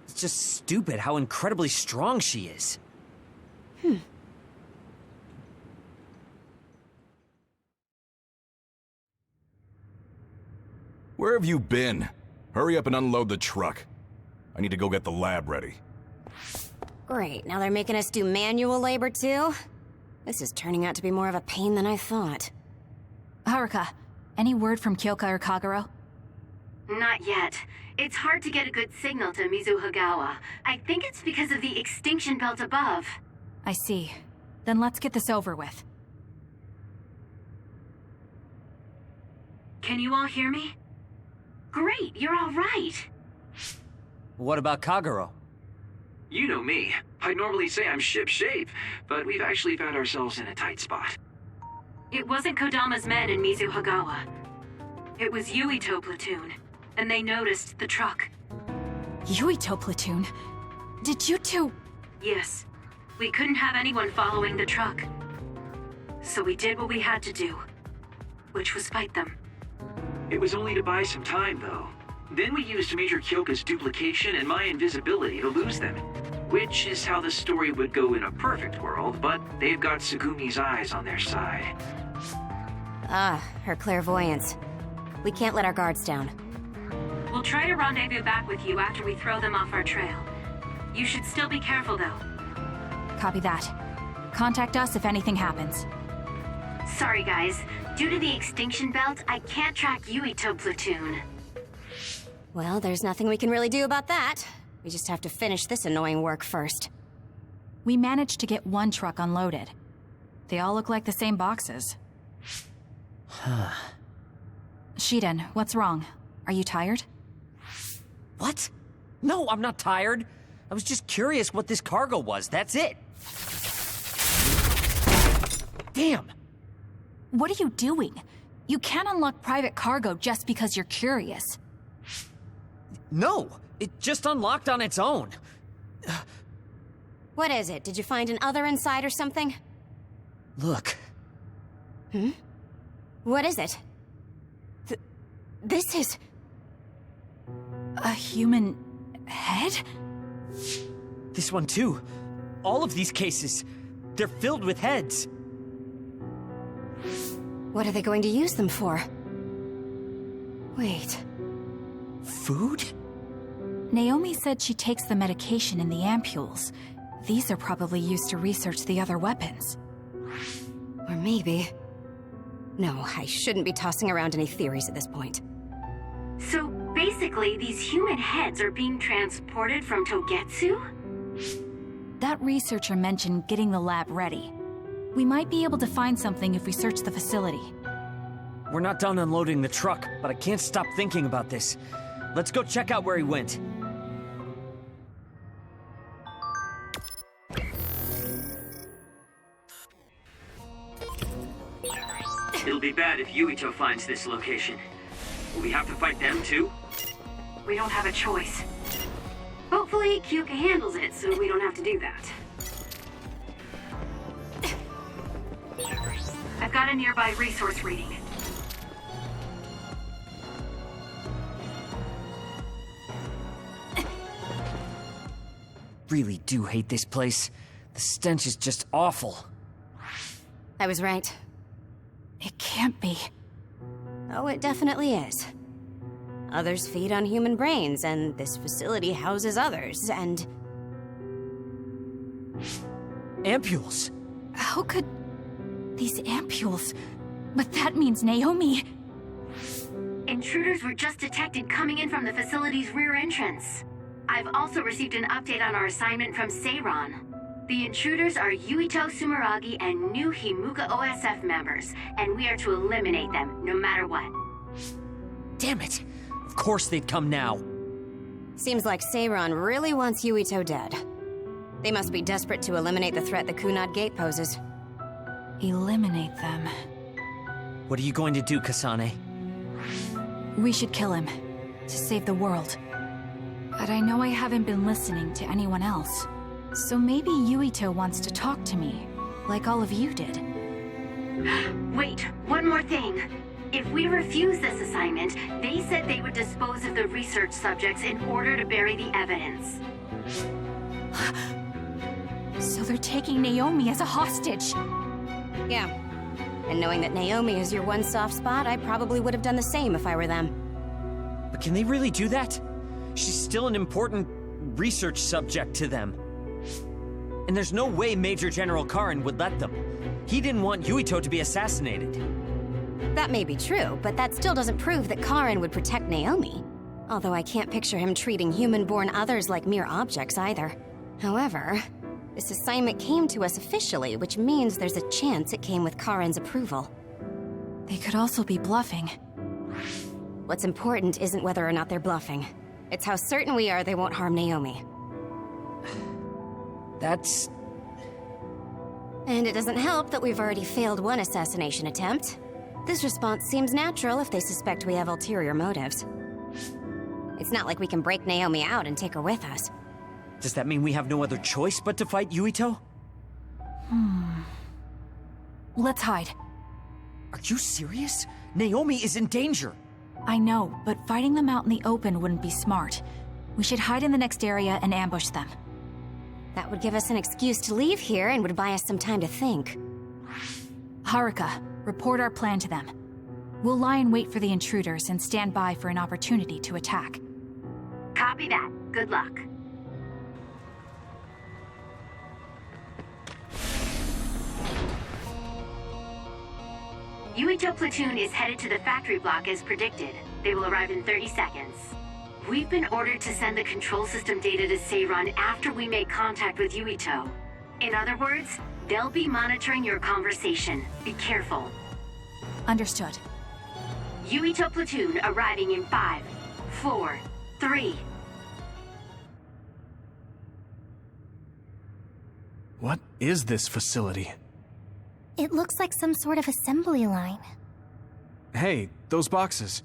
It's just stupid how incredibly strong she is. Where have you been? Hurry up and unload the truck. I need to go get the lab ready. Great, now they're making us do manual labor too? This is turning out to be more of a pain than I thought. Haruka, any word from Kyoka or Kagero? Not yet. It's hard to get a good signal to Mizuhagawa. I think it's because of the extinction belt above. I see. Then let's get this over with. Can you all hear me? Great, you're all right. What about Kagero? You know me. I normally say I'm ship-shape, but we've actually found ourselves in a tight spot. It wasn't Kodama's men in Mizuhagawa. It was Yuito platoon, and they noticed the truck. Yuito platoon? Did you two... Yes. We couldn't have anyone following the truck. So we did what we had to do, which was fight them. It was only to buy some time, though. Then we used Major Kyoka's duplication and my invisibility to lose them. Which is how the story would go in a perfect world, but they've got Tsugumi's eyes on their side. Ah, her clairvoyance. We can't let our guards down. We'll try to rendezvous back with you after we throw them off our trail. You should still be careful, though. Copy that. Contact us if anything happens. Sorry, guys. Due to the extinction belt, I can't track Yuito platoon. Well, there's nothing we can really do about that. We just have to finish this annoying work first. We managed to get one truck unloaded. They all look like the same boxes. Shiden, what's wrong? Are you tired? What? No, I'm not tired. I was just curious what this cargo was, that's it. Damn! What are you doing? You can't unlock private cargo just because you're curious. No, it just unlocked on its own. What is it? Did you find an other inside or something? Look. Hmm? What is it? This is... a human head? This one too. All of these cases, they're filled with heads. What are they going to use them for? Wait. Food? Naomi said she takes the medication in the ampules. These are probably used to research the other weapons. Or maybe... No, I shouldn't be tossing around any theories at this point. So basically, these human heads are being transported from Togetsu? That researcher mentioned getting the lab ready. We might be able to find something if we search the facility. We're not done unloading the truck, but I can't stop thinking about this. Let's go check out where he went. It'll be bad if Yuito finds this location. Will we have to fight them too? We don't have a choice. Hopefully, Kyoka handles it so we don't have to do that. I've got a nearby resource reading. Really do hate this place. The stench is just awful. I was right. It can't be. Oh, it definitely is. Others feed on human brains, and this facility houses others, and... Ampules! How could... these ampules... But that means Naomi... Intruders were just detected coming in from the facility's rear entrance. I've also received an update on our assignment from Seiron. The intruders are Yuito Sumeragi and new Himuka OSF members, and we are to eliminate them, no matter what. Damn it! Of course they'd come now. Seems like Seiron really wants Yuito dead. They must be desperate to eliminate the threat the Kunad Gate poses. Eliminate them. What are you going to do, Kasane? We should kill him, to save the world. But I know I haven't been listening to anyone else. So maybe Yuito wants to talk to me, like all of you did. Wait, one more thing. If we refuse this assignment, they said they would dispose of the research subjects in order to bury the evidence. So they're taking Naomi as a hostage. Yeah. And knowing that Naomi is your one soft spot, I probably would have done the same if I were them. But can they really do that? She's still an important research subject to them. And there's no way Major General Karin would let them. He didn't want Yuito to be assassinated. That may be true, but that still doesn't prove that Karen would protect Naomi. Although I can't picture him treating human-born others like mere objects either. However, this assignment came to us officially, which means there's a chance it came with Karen's approval. They could also be bluffing. What's important isn't whether or not they're bluffing. It's how certain we are they won't harm Naomi. That's... And it doesn't help that we've already failed one assassination attempt. This response seems natural if they suspect we have ulterior motives. It's not like we can break Naomi out and take her with us. Does that mean we have no other choice but to fight Yuito? Let's hide. Are you serious? Naomi is in danger. I know, but fighting them out in the open wouldn't be smart. We should hide in the next area and ambush them. That would give us an excuse to leave here and would buy us some time to think. Haruka, report our plan to them. We'll lie in wait for the intruders and stand by for an opportunity to attack. Copy that. Good luck. Yuito platoon is headed to the factory block as predicted. They will arrive in 30 seconds. We've been ordered to send the control system data to Seiran after we make contact with Yuito. In other words, they'll be monitoring your conversation. Be careful. Understood. Yuito platoon arriving in 5, 4, 3. What is this facility? It looks like some sort of assembly line. Hey, those boxes.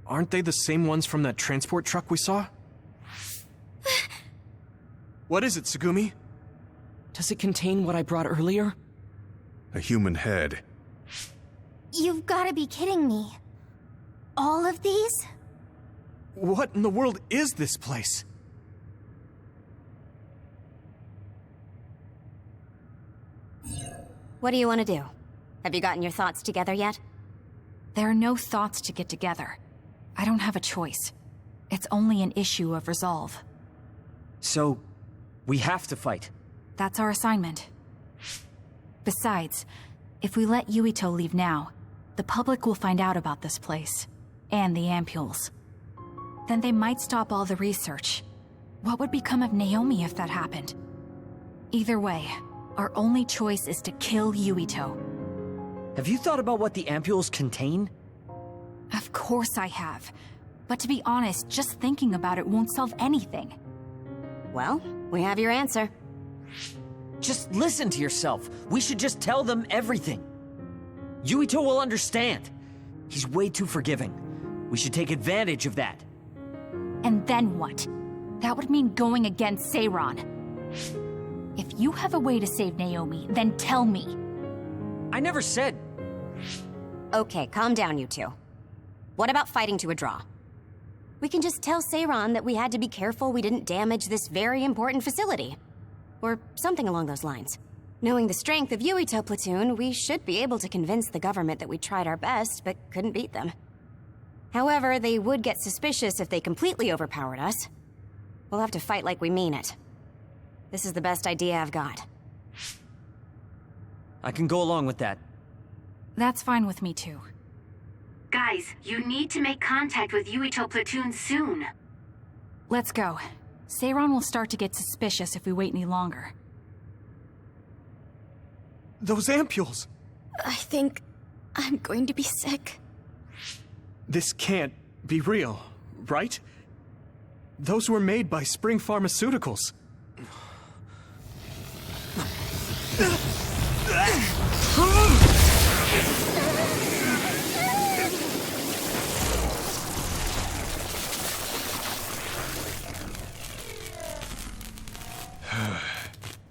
Aren't they the same ones from that transport truck we saw? What is it, Tsugumi? Does it contain what I brought earlier? A human head. You've gotta be kidding me. All of these? What in the world is this place? What do you want to do? Have you gotten your thoughts together yet? There are no thoughts to get together. I don't have a choice. It's only an issue of resolve. So, we have to fight. That's our assignment. Besides, if we let Yuito leave now, the public will find out about this place. And the ampules. Then they might stop all the research. What would become of Naomi if that happened? Either way, our only choice is to kill Yuito. Have you thought about what the ampules contain? Of course I have. But to be honest, just thinking about it won't solve anything. Well, we have your answer. Just listen to yourself. We should just tell them everything. Yuito will understand. He's way too forgiving. We should take advantage of that. And then what? That would mean going against Seiran. If you have a way to save Naomi, then tell me. I never said... Okay, calm down, you two. What about fighting to a draw? We can just tell Seiran that we had to be careful we didn't damage this very important facility. Or something along those lines. Knowing the strength of Yuito platoon, we should be able to convince the government that we tried our best, but couldn't beat them. However, they would get suspicious if they completely overpowered us. We'll have to fight like we mean it. This is the best idea I've got. I can go along with that. That's fine with me too. Guys, you need to make contact with Yuito platoon soon. Let's go. Seiran will start to get suspicious if we wait any longer. Those ampules! I think I'm going to be sick. This can't be real, right? Those were made by Spring Pharmaceuticals.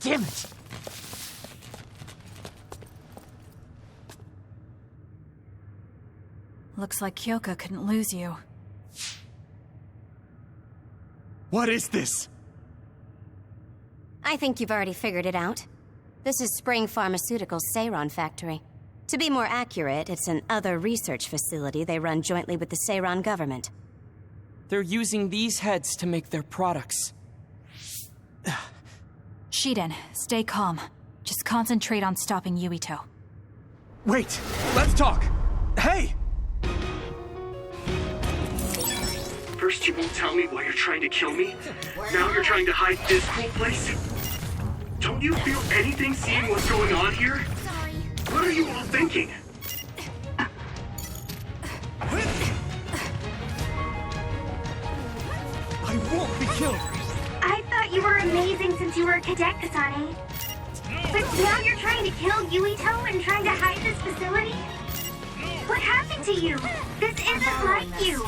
Damn it! Looks like Kyoka couldn't lose you. What is this? I think you've already figured it out. This is Spring Pharmaceuticals' Seiran factory. To be more accurate, it's an other research facility they run jointly with the Seiran government. They're using these heads to make their products. Shiden, stay calm. Just concentrate on stopping Yuito. Wait! Let's talk! Hey! First you won't tell me why you're trying to kill me. Now you're trying to hide this whole place. Don't you feel anything seeing what's going on here? Sorry. What are you all thinking? I won't be killed! I thought you were amazing since you were a cadet, Kasane. But now you're trying to kill Yuito and trying to hide this facility? What happened to you? This isn't like you.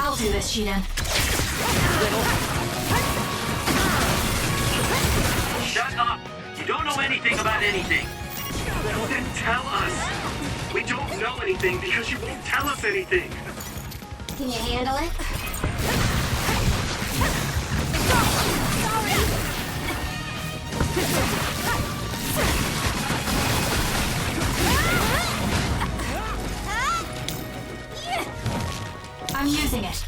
I'll do this, Shiden. Shut up! You don't know anything about anything. Then tell us. We don't know anything because you won't tell us anything. Can you handle it? I'm using it.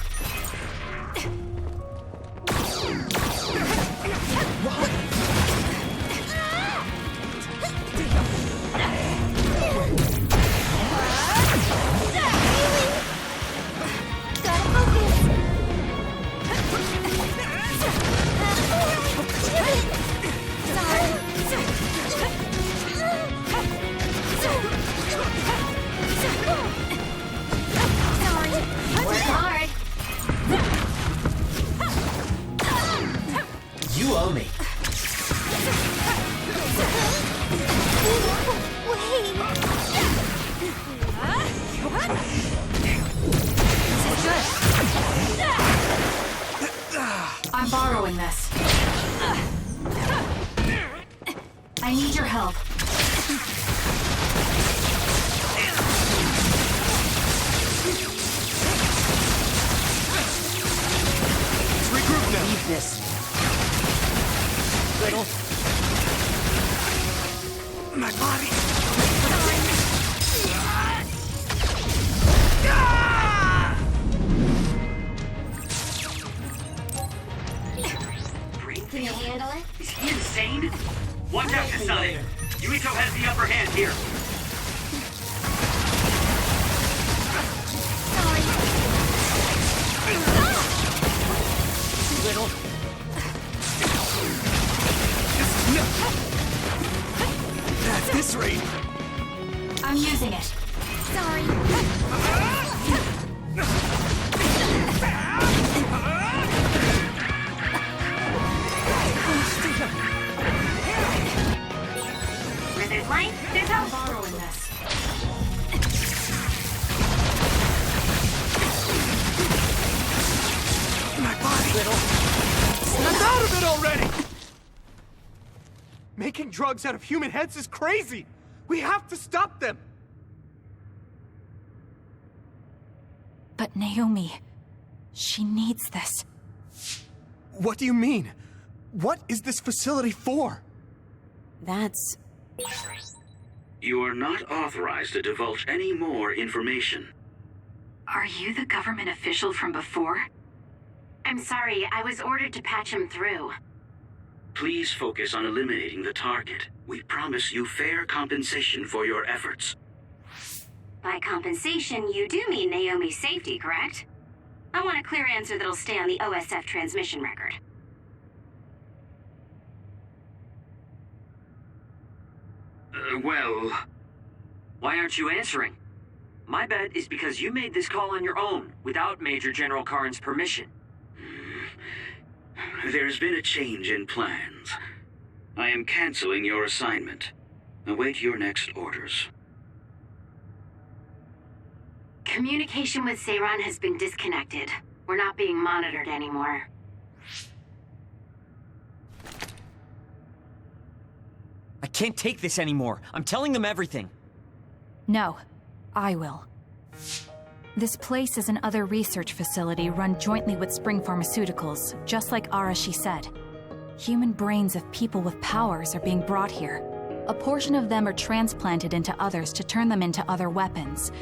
You owe me. I'm borrowing this. I need your help. Regroup now! Leave this. Little. My body! Can you handle it? Is he insane? Watch out, Kasane. Yuito has the upper hand here. Little. At this rate! I'm using it. Sorry. Where there's life, there's I'm hope. borrowing this. My body! Snap out of it already! Making drugs out of human heads is crazy! We have to stop them! But Naomi, she needs this. What do you mean? What is this facility for? That's... You are not authorized to divulge any more information. Are you the government official from before? I'm sorry, I was ordered to patch him through. Please focus on eliminating the target. We promise you fair compensation for your efforts. By compensation, you do mean Naomi's safety, correct? I want a clear answer that'll stay on the OSF transmission record. Well... Why aren't you answering? My bet is because you made this call on your own, without Major General Karn's permission. There's been a change in plans. I am canceling your assignment. Await your next orders. Communication with Seiran has been disconnected. We're not being monitored anymore. I can't take this anymore. I'm telling them everything. No, I will. This place is an other research facility run jointly with Spring Pharmaceuticals, just like Arashi said. Human brains of people with powers are being brought here. A portion of them are transplanted into others to turn them into other weapons.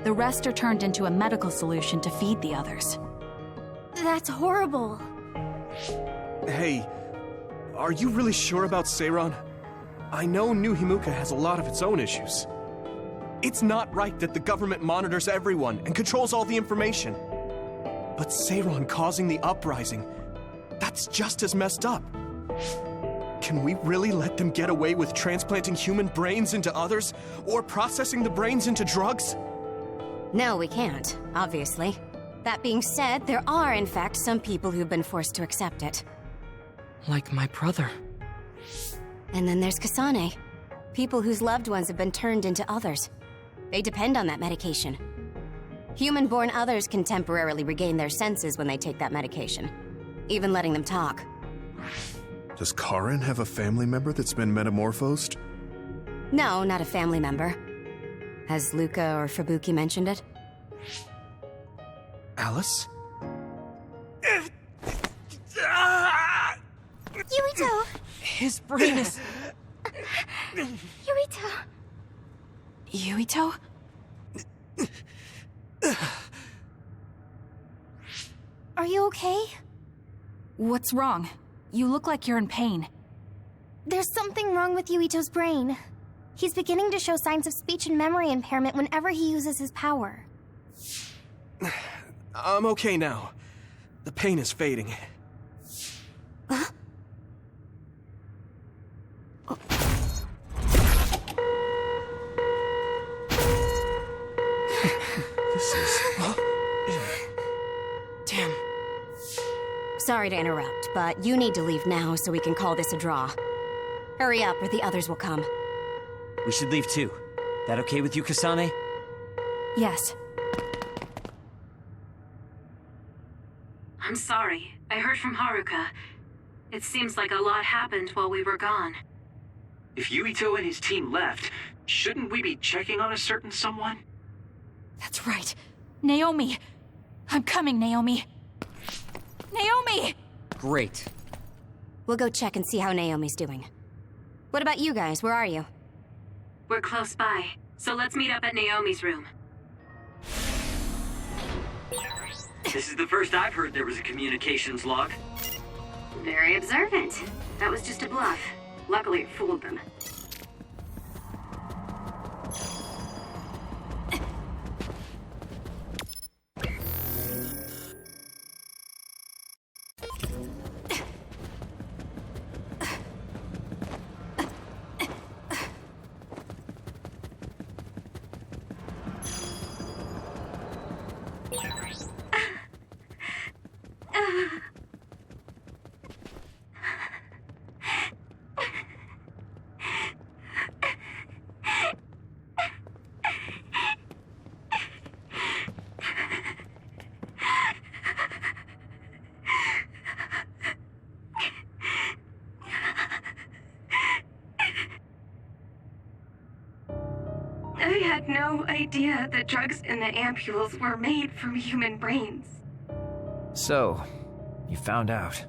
The rest are turned into a medical solution to feed the others. That's horrible. Hey, are you really sure about Seiron? I know New Himuka has a lot of its own issues. It's not right that the government monitors everyone and controls all the information. But Seiron causing the uprising, that's just as messed up. Can we really let them get away with transplanting human brains into others, or processing the brains into drugs? No, we can't, obviously. That being said, there are, in fact, some people who've been forced to accept it. Like my brother. And then there's Kasane. People whose loved ones have been turned into others. They depend on that medication. Human-born others can temporarily regain their senses when they take that medication, even letting them talk. Does Karin have a family member that's been metamorphosed? No, not a family member. Has Luca or Fubuki mentioned it? Alice? Yuito! His brain is... Yuito! Yuito? Are you okay? What's wrong? You look like you're in pain. There's something wrong with Yuito's brain. He's beginning to show signs of speech and memory impairment whenever he uses his power. I'm okay now. The pain is fading. Huh? This is... Damn. Sorry to interrupt, but you need to leave now so we can call this a draw. Hurry up or the others will come. We should leave too. That okay with you, Kasane? Yes. I'm sorry. I heard from Haruka. It seems like a lot happened while we were gone. If Yuito and his team left, shouldn't we be checking on a certain someone? That's right. Naomi! I'm coming, Naomi! Naomi! Great. We'll go check and see how Naomi's doing. What about you guys? Where are you? We're close by, so let's meet up at Naomi's room. This is the first I've heard there was a communications log. Very observant. That was just a bluff. Luckily, it fooled them. I had no idea the drugs in the ampules were made from human brains. So, you found out.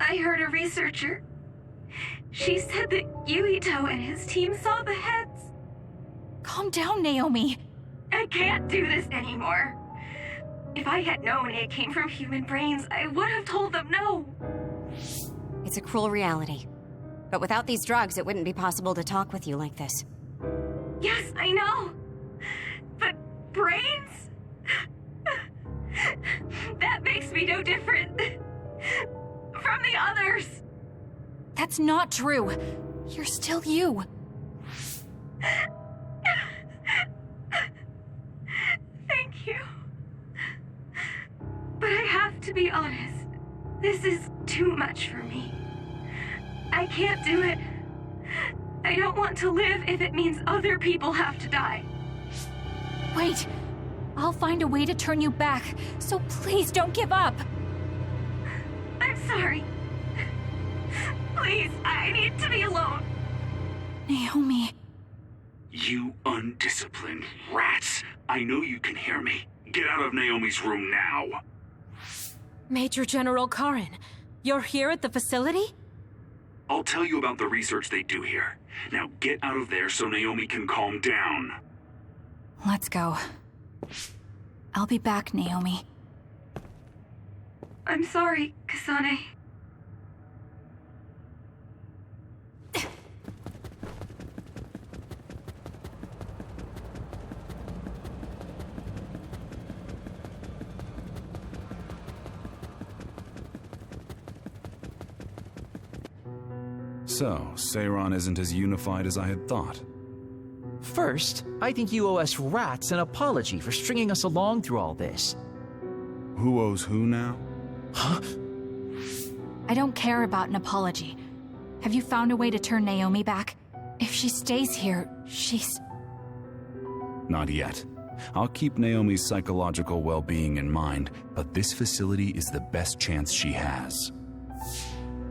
I heard a researcher. She said that Yuito and his team saw the heads. Calm down, Naomi. I can't do this anymore. If I had known it came from human brains, I would have told them no. It's a cruel reality. But without these drugs, it wouldn't be possible to talk with you like this. Yes, I know. But brains? That makes me no different from the others. That's not true. You're still you. Thank you. But I have to be honest. This is too much for me. I can't do it. I don't want to live if it means other people have to die. Wait. I'll find a way to turn you back, so please don't give up. I'm sorry. Please, I need to be alone. Naomi. You undisciplined rats. I know you can hear me. Get out of Naomi's room now. Major General Karin, you're here at the facility? I'll tell you about the research they do here. Now get out of there so Naomi can calm down. Let's go. I'll be back, Naomi. I'm sorry, Kasane. So, Seiron isn't as unified as I had thought. First, I think you owe us rats an apology for stringing us along through all this. Who owes who now? Huh? I don't care about an apology. Have you found a way to turn Naomi back? If she stays here, she's... Not yet. I'll keep Naomi's psychological well-being in mind, but this facility is the best chance she has.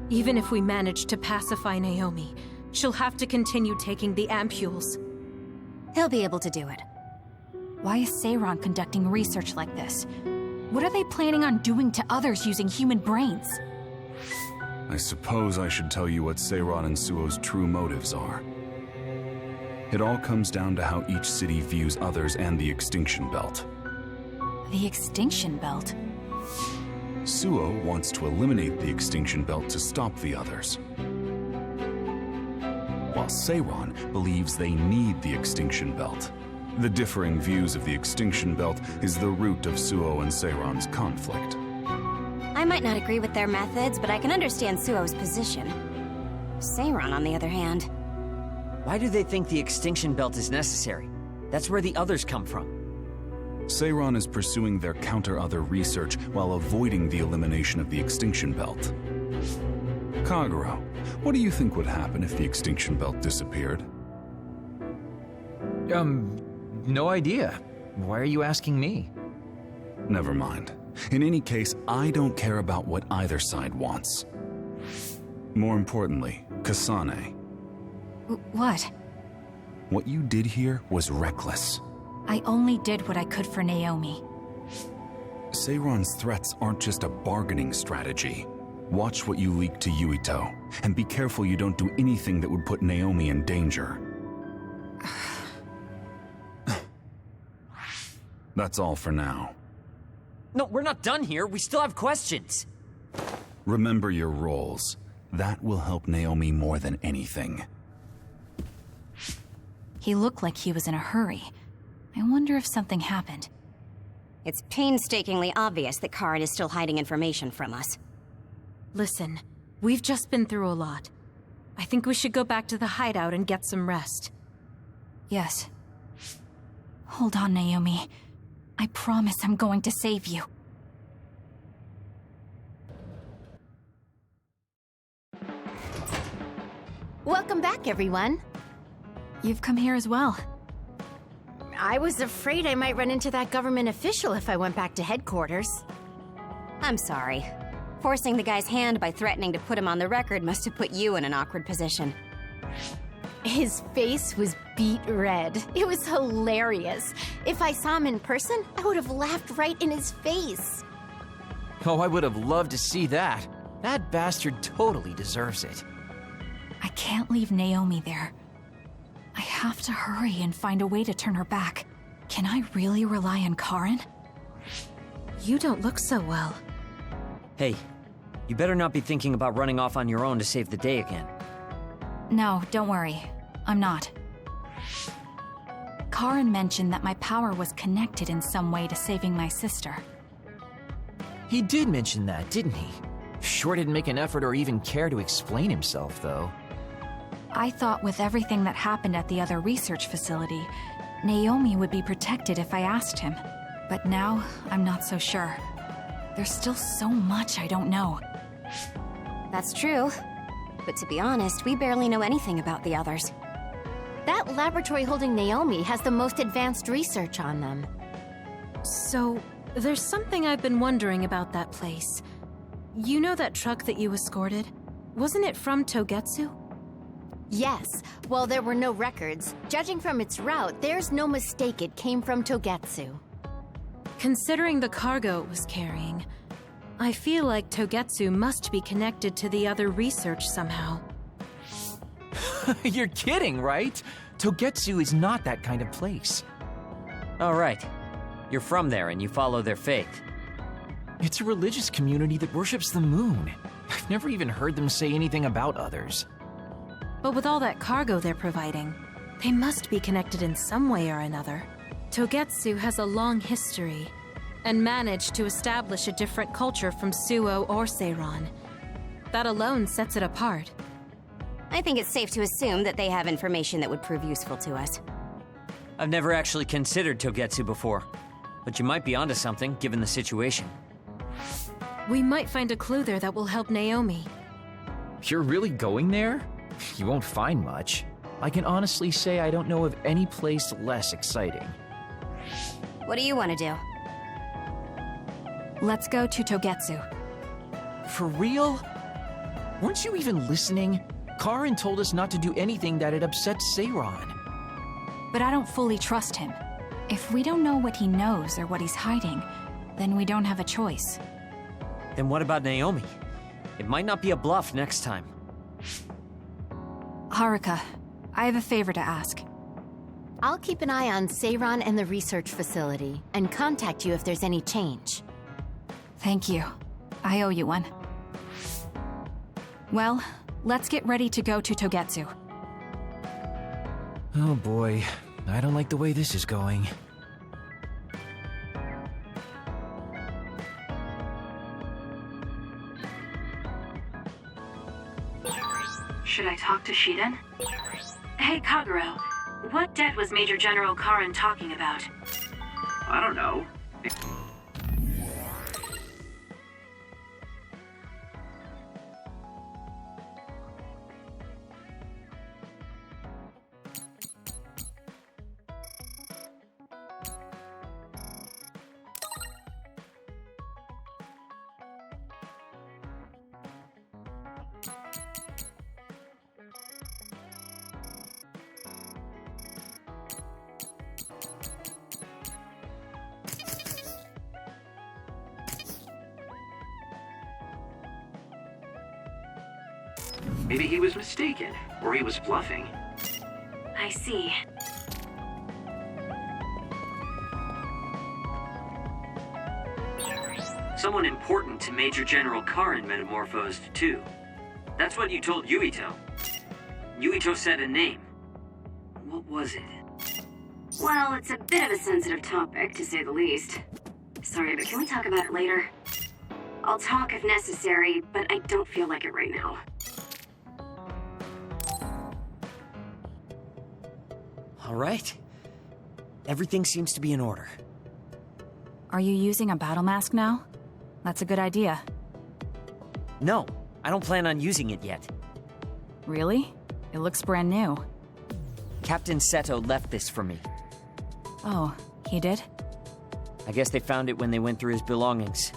Even if we manage to pacify Naomi, she'll have to continue taking the ampules. He'll be able to do it. Why is Seiron conducting research like this? What are they planning on doing to others using human brains? I suppose I should tell you what Seiron and Suo's true motives are. It all comes down to how each city views others and the Extinction Belt. The Extinction Belt? Suo wants to eliminate the Extinction Belt to stop the others, while Seiron believes they need the Extinction Belt. The differing views of the Extinction Belt is the root of Suo and Seiron's conflict. I might not agree with their methods, but I can understand Suo's position. Seiron, on the other hand... Why do they think the Extinction Belt is necessary? That's where the others come from. Seiron is pursuing their counter-other research while avoiding the elimination of the Extinction Belt. Kagero, what do you think would happen if the Extinction Belt disappeared? No idea. Why are you asking me? Never mind. In any case, I don't care about what either side wants. More importantly, Kasane. What? What you did here was reckless. I only did what I could for Naomi. Seiron's threats aren't just a bargaining strategy. Watch what you leak to Yuito, and be careful you don't do anything that would put Naomi in danger. That's all for now. No, we're not done here. We still have questions. Remember your roles. That will help Naomi more than anything. He looked like he was in a hurry. I wonder if something happened. It's painstakingly obvious that Karin is still hiding information from us. Listen, we've just been through a lot. I think we should go back to the hideout and get some rest. Yes. Hold on, Naomi. I promise I'm going to save you. Welcome back, everyone. You've come here as well. I was afraid I might run into that government official if I went back to headquarters. I'm sorry. Forcing the guy's hand by threatening to put him on the record must have put you in an awkward position. His face was beet red. It was hilarious. If I saw him in person, I would have laughed right in his face. Oh, I would have loved to see that. That bastard totally deserves it. I can't leave Naomi there. I have to hurry and find a way to turn her back. Can I really rely on Karin? You don't look so well. Hey, you better not be thinking about running off on your own to save the day again. No, don't worry. I'm not. Karin mentioned that my power was connected in some way to saving my sister. He did mention that, didn't he? Sure didn't make an effort or even care to explain himself, though. I thought with everything that happened at the other research facility, Naomi would be protected if I asked him. But now, I'm not so sure. There's still so much I don't know. That's true. But to be honest, we barely know anything about the others. That laboratory holding Naomi has the most advanced research on them. So, there's something I've been wondering about that place. You know that truck that you escorted? Wasn't it from Togetsu? Yes. While there were no records, judging from its route, there's no mistake it came from Togetsu. Considering the cargo it was carrying, I feel like Togetsu must be connected to the other research somehow. You're kidding, right? Togetsu is not that kind of place. All right. You're from there and you follow their faith. It's a religious community that worships the moon. I've never even heard them say anything about others. But with all that cargo they're providing, they must be connected in some way or another. Togetsu has a long history, and managed to establish a different culture from Suo or Seiran. That alone sets it apart. I think it's safe to assume that they have information that would prove useful to us. I've never actually considered Togetsu before, but you might be onto something given the situation. We might find a clue there that will help Naomi. You're really going there? You won't find much. I can honestly say I don't know of any place less exciting. What do you want to do? Let's go to Togetsu. For real? Weren't you even listening? Karin told us not to do anything that'd upset Seiran. But I don't fully trust him. If we don't know what he knows or what he's hiding, then we don't have a choice. Then what about Naomi? It might not be a bluff next time. Haruka, I have a favor to ask. I'll keep an eye on Seiran and the research facility, and contact you if there's any change. Thank you. I owe you one. Well, let's get ready to go to Togetsu. Oh boy, I don't like the way this is going. Should I talk to Shiden? Hey, Kagero, what debt was Major General Karin talking about? I don't know. Maybe he was mistaken, or he was bluffing. I see. Someone important to Major General Karin metamorphosed too. That's what you told Yuito. Yuito said a name. What was it? Well, it's a bit of a sensitive topic, to say the least. Sorry, but can we talk about it later? I'll talk if necessary, but I don't feel like it right now. All right. Everything seems to be in order. Are you using a battle mask now? That's a good idea. No, I don't plan on using it yet. Really? It looks brand new. Captain Seto left this for me. Oh, he did? I guess they found it when they went through his belongings,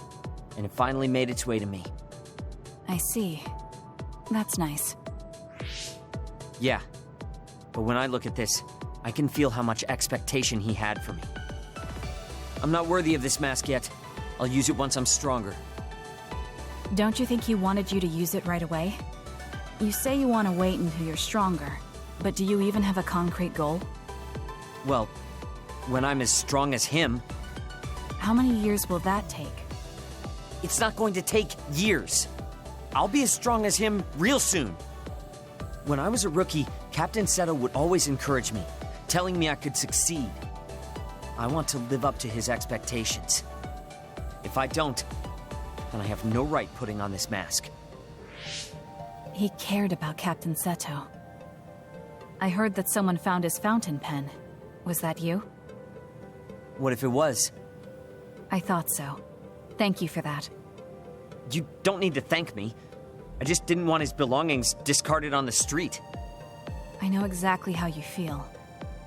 and it finally made its way to me. I see. That's nice. Yeah, but when I look at this, I can feel how much expectation he had for me. I'm not worthy of this mask yet. I'll use it once I'm stronger. Don't you think he wanted you to use it right away? You say you want to wait until you're stronger, but do you even have a concrete goal? Well, when I'm as strong as him... How many years will that take? It's not going to take years. I'll be as strong as him real soon. When I was a rookie, Captain Seto would always encourage me, telling me I could succeed. I want to live up to his expectations. If I don't, then I have no right putting on this mask. He cared about Captain Seto. I heard that someone found his fountain pen. Was that you? What if it was? I thought so. Thank you for that. You don't need to thank me. I just didn't want his belongings discarded on the street. I know exactly how you feel.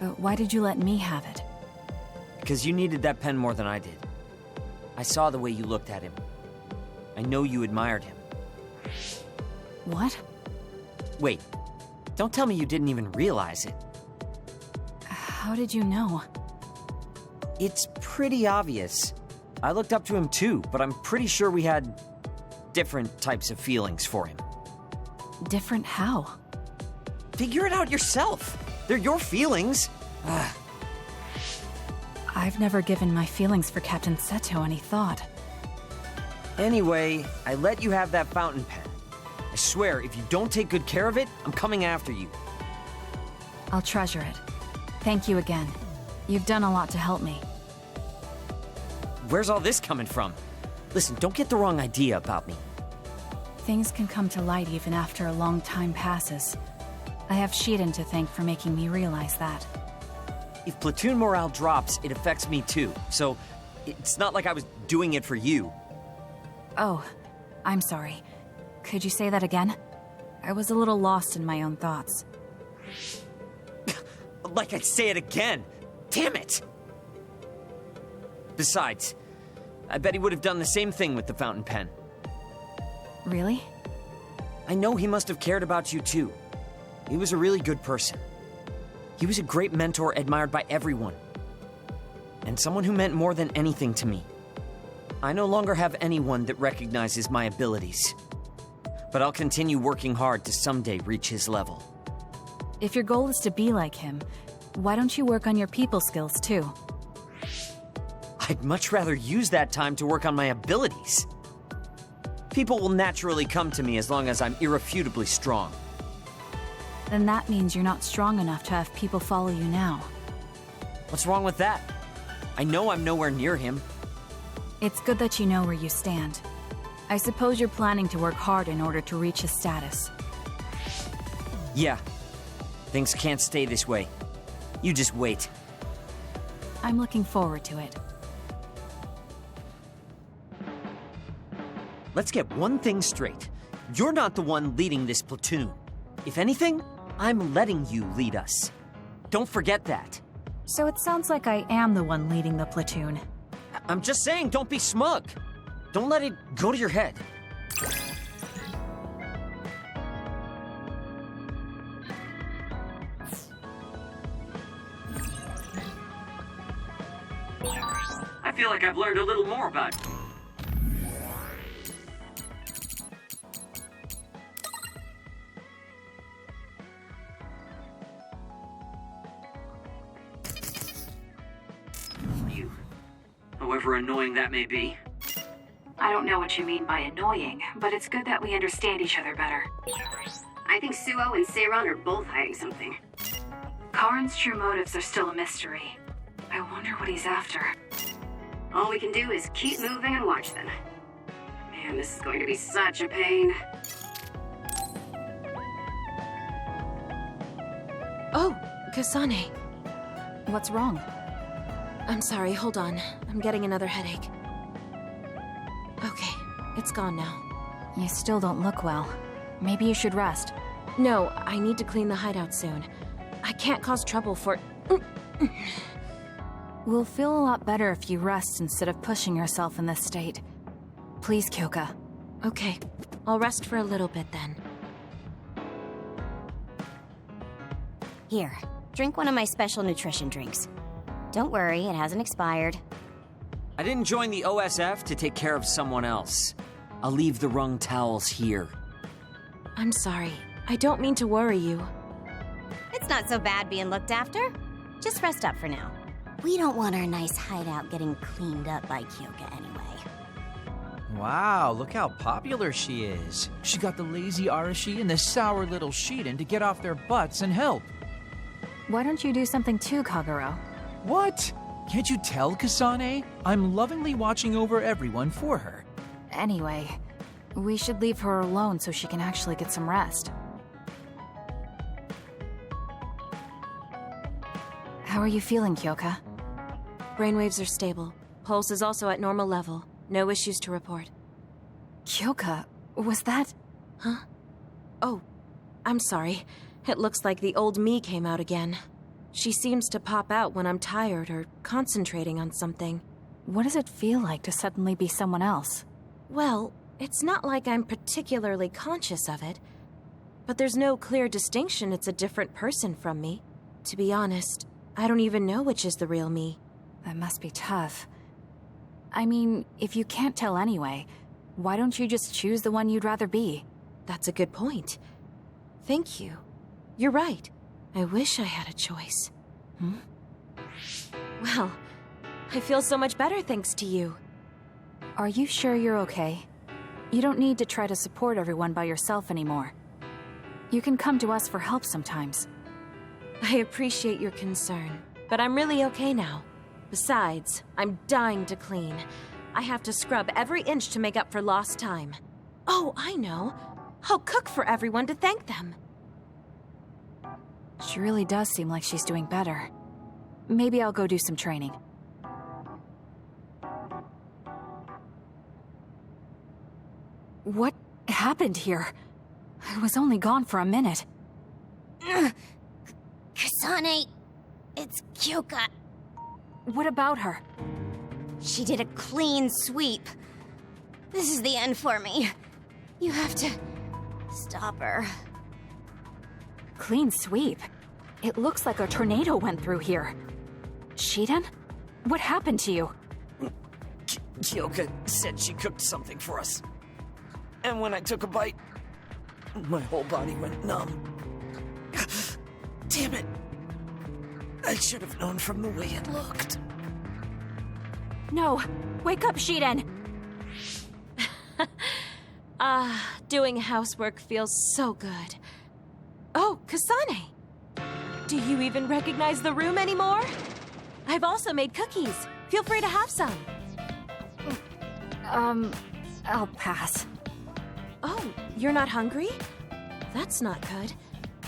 But why did you let me have it? Because you needed that pen more than I did. I saw the way you looked at him. I know you admired him. What? Wait, don't tell me you didn't even realize it. How did you know? It's pretty obvious. I looked up to him too, but I'm pretty sure we had different types of feelings for him. Different how? Figure it out yourself. They're your feelings. I've never given my feelings for Captain Seto any thought. Anyway, I let you have that fountain pen. I swear, if you don't take good care of it, I'm coming after you. I'll treasure it. Thank you again. You've done a lot to help me. Where's all this coming from? Listen, don't get the wrong idea about me. Things can come to light even after a long time passes. I have Shiden to thank for making me realize that. If platoon morale drops, it affects me too. So, it's not like I was doing it for you. Oh, I'm sorry. Could you say that again? I was a little lost in my own thoughts. Like I'd say it again! Damn it! Besides, I bet he would have done the same thing with the fountain pen. Really? I know he must have cared about you too. He was a really good person. He was a great mentor admired by everyone. And someone who meant more than anything to me. I no longer have anyone that recognizes my abilities. But I'll continue working hard to someday reach his level. If your goal is to be like him, why don't you work on your people skills too? I'd much rather use that time to work on my abilities. People will naturally come to me as long as I'm irrefutably strong. Then that means you're not strong enough to have people follow you now. What's wrong with that? I know I'm nowhere near him. It's good that you know where you stand. I suppose you're planning to work hard in order to reach his status. Yeah. Things can't stay this way. You just wait. I'm looking forward to it. Let's get one thing straight. You're not the one leading this platoon. If anything, I'm letting you lead us. Don't forget that. So it sounds like I am the one leading the platoon. I'm just saying, don't be smug. Don't let it go to your head. I feel like I've learned a little more about you. However annoying that may be. I don't know what you mean by annoying, but it's good that we understand each other better. I think Suo and Seiron are both hiding something. Karin's true motives are still a mystery. I wonder what he's after. All we can do is keep moving and watch them. Man, this is going to be such a pain. Oh, Kasane. What's wrong? I'm sorry, hold on. I'm getting another headache. Okay, it's gone now. You still don't look well. Maybe you should rest. No, I need to clean the hideout soon. I can't cause trouble for... We'll feel a lot better if you rest instead of pushing yourself in this state. Please, Kyoka. Okay, I'll rest for a little bit then. Here, drink one of my special nutrition drinks. Don't worry, it hasn't expired. I didn't join the OSF to take care of someone else. I'll leave the wrung towels here. I'm sorry. I don't mean to worry you. It's not so bad being looked after. Just rest up for now. We don't want our nice hideout getting cleaned up by Kyoka anyway. Wow, look how popular she is. She got the lazy Arashi and the sour little Shiden to get off their butts and help. Why don't you do something too, Kagero? What? Can't you tell, Kasane? I'm lovingly watching over everyone for her. Anyway, we should leave her alone so she can actually get some rest. How are you feeling, Kyoka? Brainwaves are stable. Pulse is also at normal level. No issues to report. Kyoka, was that... Huh? Oh, I'm sorry. It looks like the old me came out again. She seems to pop out when I'm tired or concentrating on something. What does it feel like to suddenly be someone else? Well, it's not like I'm particularly conscious of it. But there's no clear distinction it's a different person from me. To be honest, I don't even know which is the real me. That must be tough. I mean, if you can't tell anyway, why don't you just choose the one you'd rather be? That's a good point. Thank you. You're right. I wish I had a choice. Hmm? Well, I feel so much better thanks to you. Are you sure you're okay? You don't need to try to support everyone by yourself anymore. You can come to us for help sometimes. I appreciate your concern, but I'm really okay now. Besides, I'm dying to clean. I have to scrub every inch to make up for lost time. Oh, I know. I'll cook for everyone to thank them. She really does seem like she's doing better. Maybe I'll go do some training. What happened here? I was only gone for a minute. Kasane, it's Gaokyz. What about her? She did a clean sweep. This is the end for me. You have to stop her. Clean sweep? It looks like a tornado went through here. Shiden? What happened to you? Gaokyz said she cooked something for us. And when I took a bite, my whole body went numb. Damn it. I should have known from the way it looked. No! Wake up, Shiden! Doing housework feels so good. Oh, Kasane! Do you even recognize the room anymore? I've also made cookies. Feel free to have some. I'll pass. Oh, you're not hungry? That's not good.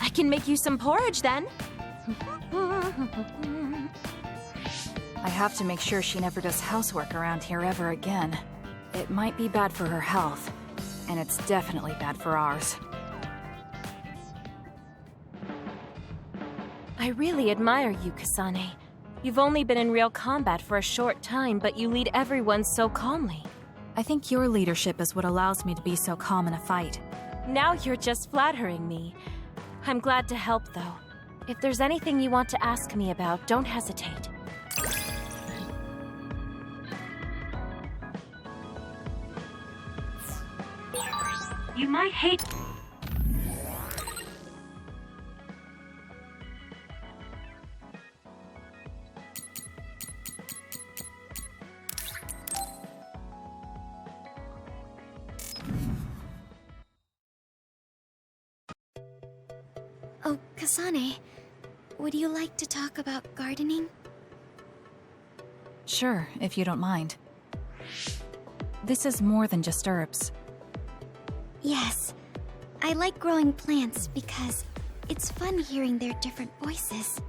I can make you some porridge then. I have to make sure she never does housework around here ever again. It might be bad for her health, and it's definitely bad for ours. I really admire you, Kasane. You've only been in real combat for a short time, but you lead everyone so calmly. I think your leadership is what allows me to be so calm in a fight. Now you're just flattering me. I'm glad to help, though. If there's anything you want to ask me about, don't hesitate. You might hate... Oh, Kasane, would you like to talk about gardening? Sure, if you don't mind. This is more than just herbs. Yes. I like growing plants because it's fun hearing their different voices.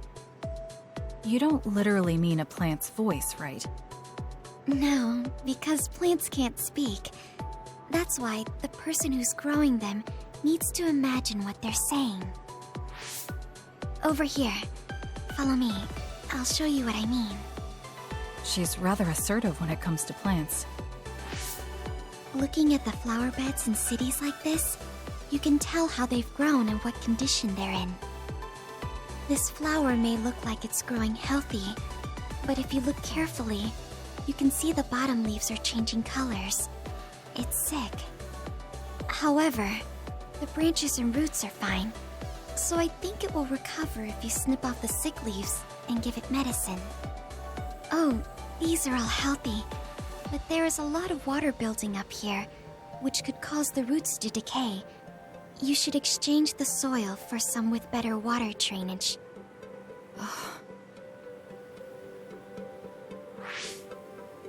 You don't literally mean a plant's voice, right? No, because plants can't speak. That's why the person who's growing them needs to imagine what they're saying. Over here. Follow me. I'll show you what I mean. She's rather assertive when it comes to plants. Looking at the flower beds in cities like this, you can tell how they've grown and what condition they're in. This flower may look like it's growing healthy, but if you look carefully, you can see the bottom leaves are changing colors. It's sick. However, the branches and roots are fine, so I think it will recover if you snip off the sick leaves and give it medicine. Oh, these are all healthy, but there is a lot of water building up here, which could cause the roots to decay. You should exchange the soil for some with better water drainage.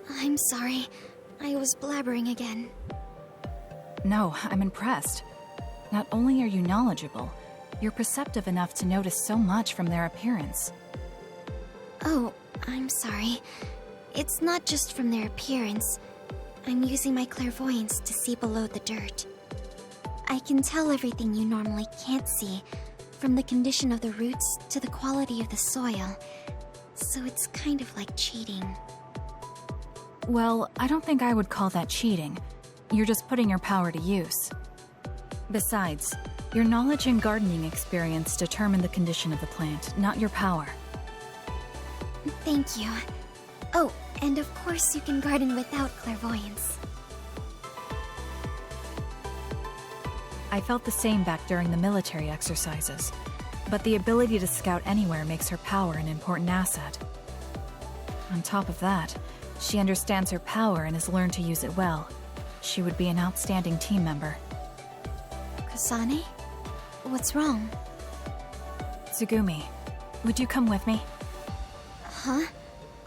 I'm sorry. I was blabbering again. No, I'm impressed. Not only are you knowledgeable, you're perceptive enough to notice so much from their appearance. Oh, I'm sorry. It's not just from their appearance. I'm using my clairvoyance to see below the dirt. I can tell everything you normally can't see, from the condition of the roots to the quality of the soil. So it's kind of like cheating. Well, I don't think I would call that cheating. You're just putting your power to use. Besides, your knowledge and gardening experience determine the condition of the plant, not your power. Thank you. Oh, and of course you can garden without clairvoyance. I felt the same back during the military exercises, but the ability to scout anywhere makes her power an important asset. On top of that, she understands her power and has learned to use it well. She would be an outstanding team member. Kasane? What's wrong? Tsugumi, would you come with me? Huh?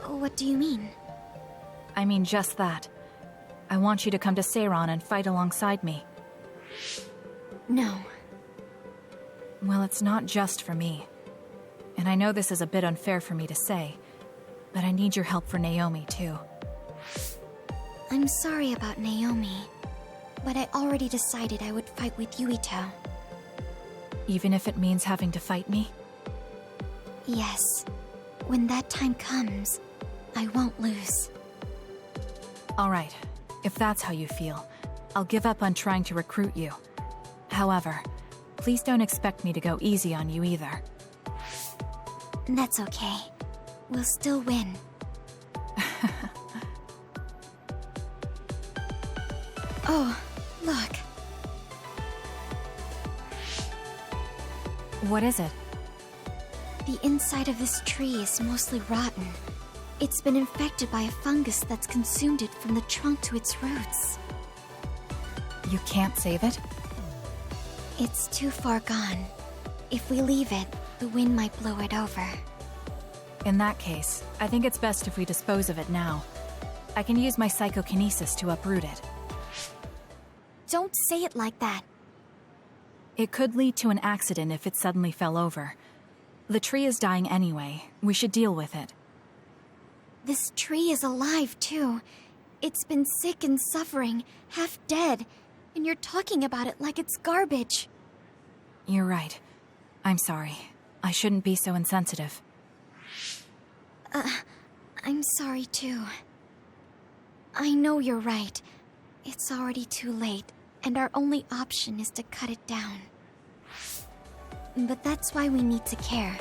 What do you mean? I mean just that. I want you to come to Seiron and fight alongside me. No. Well, it's not just for me. And I know this is a bit unfair for me to say, but I need your help for Naomi, too. I'm sorry about Naomi, but I already decided I would fight with Yuito. Even if it means having to fight me? Yes. When that time comes, I won't lose. All right. If that's how you feel, I'll give up on trying to recruit you. However, please don't expect me to go easy on you either. That's okay. We'll still win. Oh, look. What is it? The inside of this tree is mostly rotten. It's been infected by a fungus that's consumed it from the trunk to its roots. You can't save it? It's too far gone. If we leave it, the wind might blow it over. In that case, I think it's best if we dispose of it now. I can use my psychokinesis to uproot it. Don't say it like that. It could lead to an accident if it suddenly fell over. The tree is dying anyway. We should deal with it. This tree is alive, too. It's been sick and suffering, half dead, and you're talking about it like it's garbage. You're right. I'm sorry. I shouldn't be so insensitive. I'm sorry, too. I know you're right. It's already too late, and our only option is to cut it down. But that's why we need to care.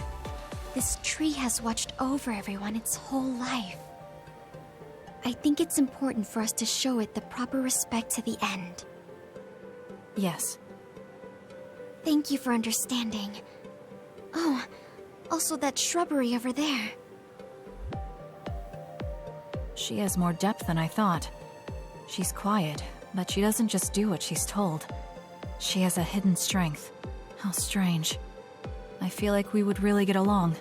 This tree has watched over everyone its whole life. I think it's important for us to show it the proper respect to the end. Yes. Thank you for understanding. Oh, also that shrubbery over there. She has more depth than I thought. She's quiet, but she doesn't just do what she's told. She has a hidden strength. How strange. I feel like we would really get along.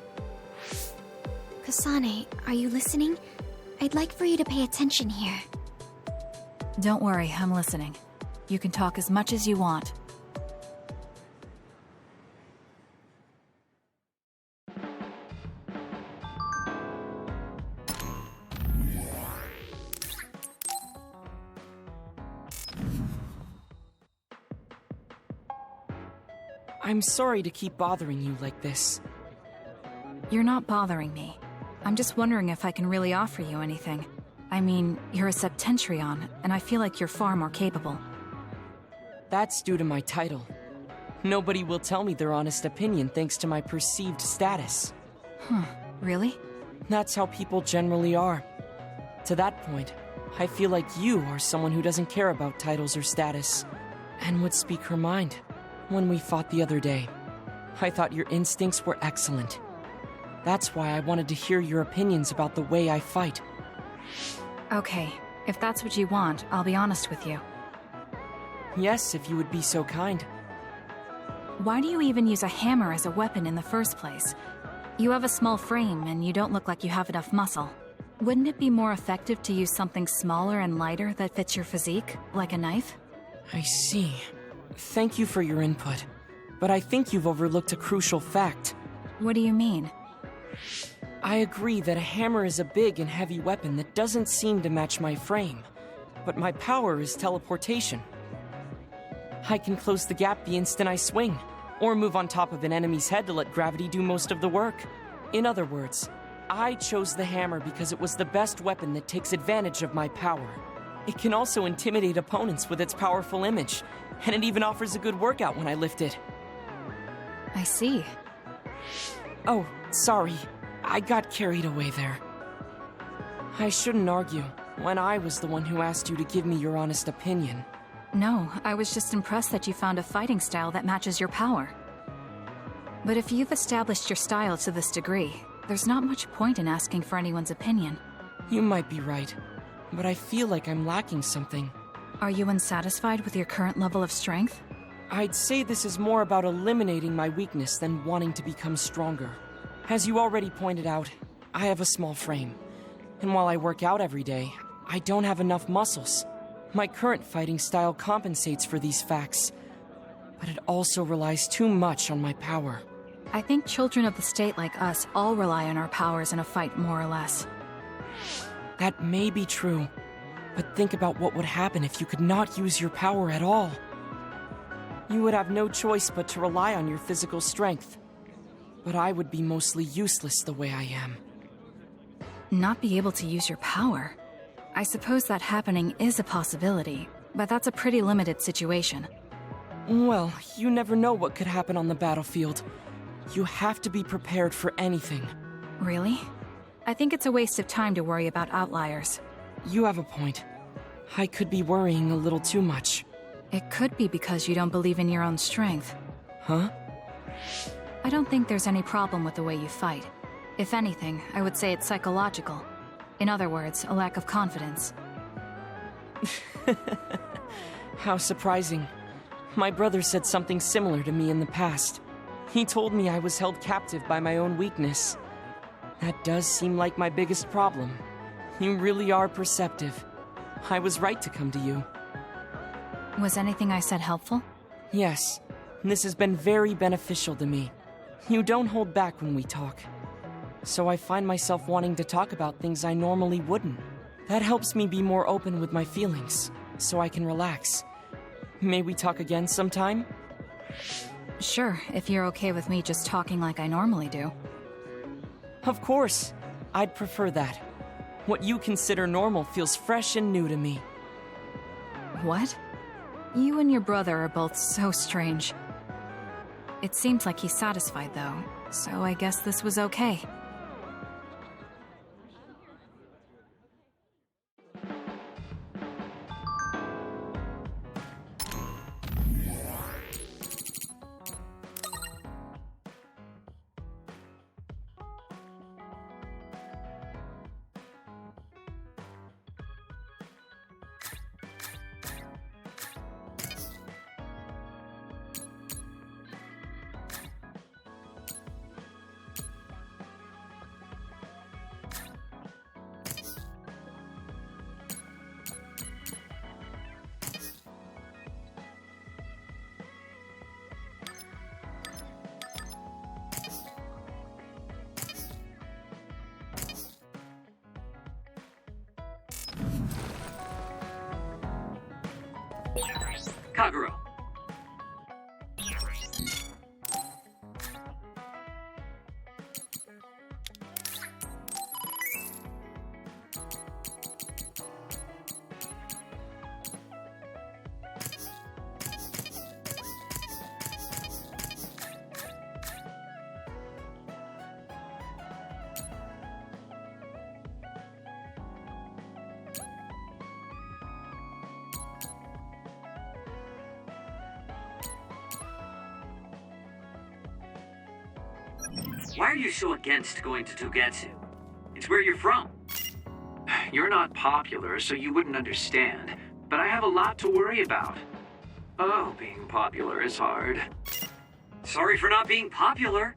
Kasane, are you listening? I'd like for you to pay attention here. Don't worry, I'm listening. You can talk as much as you want. I'm sorry to keep bothering you like this. You're not bothering me. I'm just wondering if I can really offer you anything. I mean, you're a Septentrion, and I feel like you're far more capable. That's due to my title. Nobody will tell me their honest opinion thanks to my perceived status. Huh, really? That's how people generally are. To that point, I feel like you are someone who doesn't care about titles or status, and would speak her mind. When we fought the other day, I thought your instincts were excellent. That's why I wanted to hear your opinions about the way I fight. Okay, if that's what you want, I'll be honest with you. Yes, if you would be so kind. Why do you even use a hammer as a weapon in the first place? You have a small frame, and you don't look like you have enough muscle. Wouldn't it be more effective to use something smaller and lighter that fits your physique, like a knife? I see. Thank you for your input, but I think you've overlooked a crucial fact. What do you mean? I agree that a hammer is a big and heavy weapon that doesn't seem to match my frame, but my power is teleportation. I can close the gap the instant I swing, or move on top of an enemy's head to let gravity do most of the work. In other words, I chose the hammer because it was the best weapon that takes advantage of my power. It can also intimidate opponents with its powerful image, and it even offers a good workout when I lift it. I see. Oh, sorry. I got carried away there. I shouldn't argue, when I was the one who asked you to give me your honest opinion. No, I was just impressed that you found a fighting style that matches your power. But if you've established your style to this degree, there's not much point in asking for anyone's opinion. You might be right, but I feel like I'm lacking something. Are you unsatisfied with your current level of strength? I'd say this is more about eliminating my weakness than wanting to become stronger. As you already pointed out, I have a small frame. And while I work out every day, I don't have enough muscles. My current fighting style compensates for these facts, but it also relies too much on my power. I think children of the state like us all rely on our powers in a fight, more or less. That may be true, but think about what would happen if you could not use your power at all. You would have no choice but to rely on your physical strength. But I would be mostly useless the way I am. Not be able to use your power? I suppose that happening is a possibility, but that's a pretty limited situation. Well, you never know what could happen on the battlefield. You have to be prepared for anything. Really? I think it's a waste of time to worry about outliers. You have a point. I could be worrying a little too much. It could be because you don't believe in your own strength. Huh? I don't think there's any problem with the way you fight. If anything, I would say it's psychological. In other words, a lack of confidence. How surprising. My brother said something similar to me in the past. He told me I was held captive by my own weakness. That does seem like my biggest problem. You really are perceptive. I was right to come to you. Was anything I said helpful? Yes. This has been very beneficial to me. You don't hold back when we talk. So I find myself wanting to talk about things I normally wouldn't. That helps me be more open with my feelings, so I can relax. May we talk again sometime? Sure, if you're okay with me just talking like I normally do. Of course. I'd prefer that. What you consider normal feels fresh and new to me. What? You and your brother are both so strange. It seems like he's satisfied, though, so I guess this was okay. Kaguro. Why are you so against going to Togetsu? It's where you're from. You're not popular, so you wouldn't understand. But I have a lot to worry about. Oh, being popular is hard. Sorry for not being popular.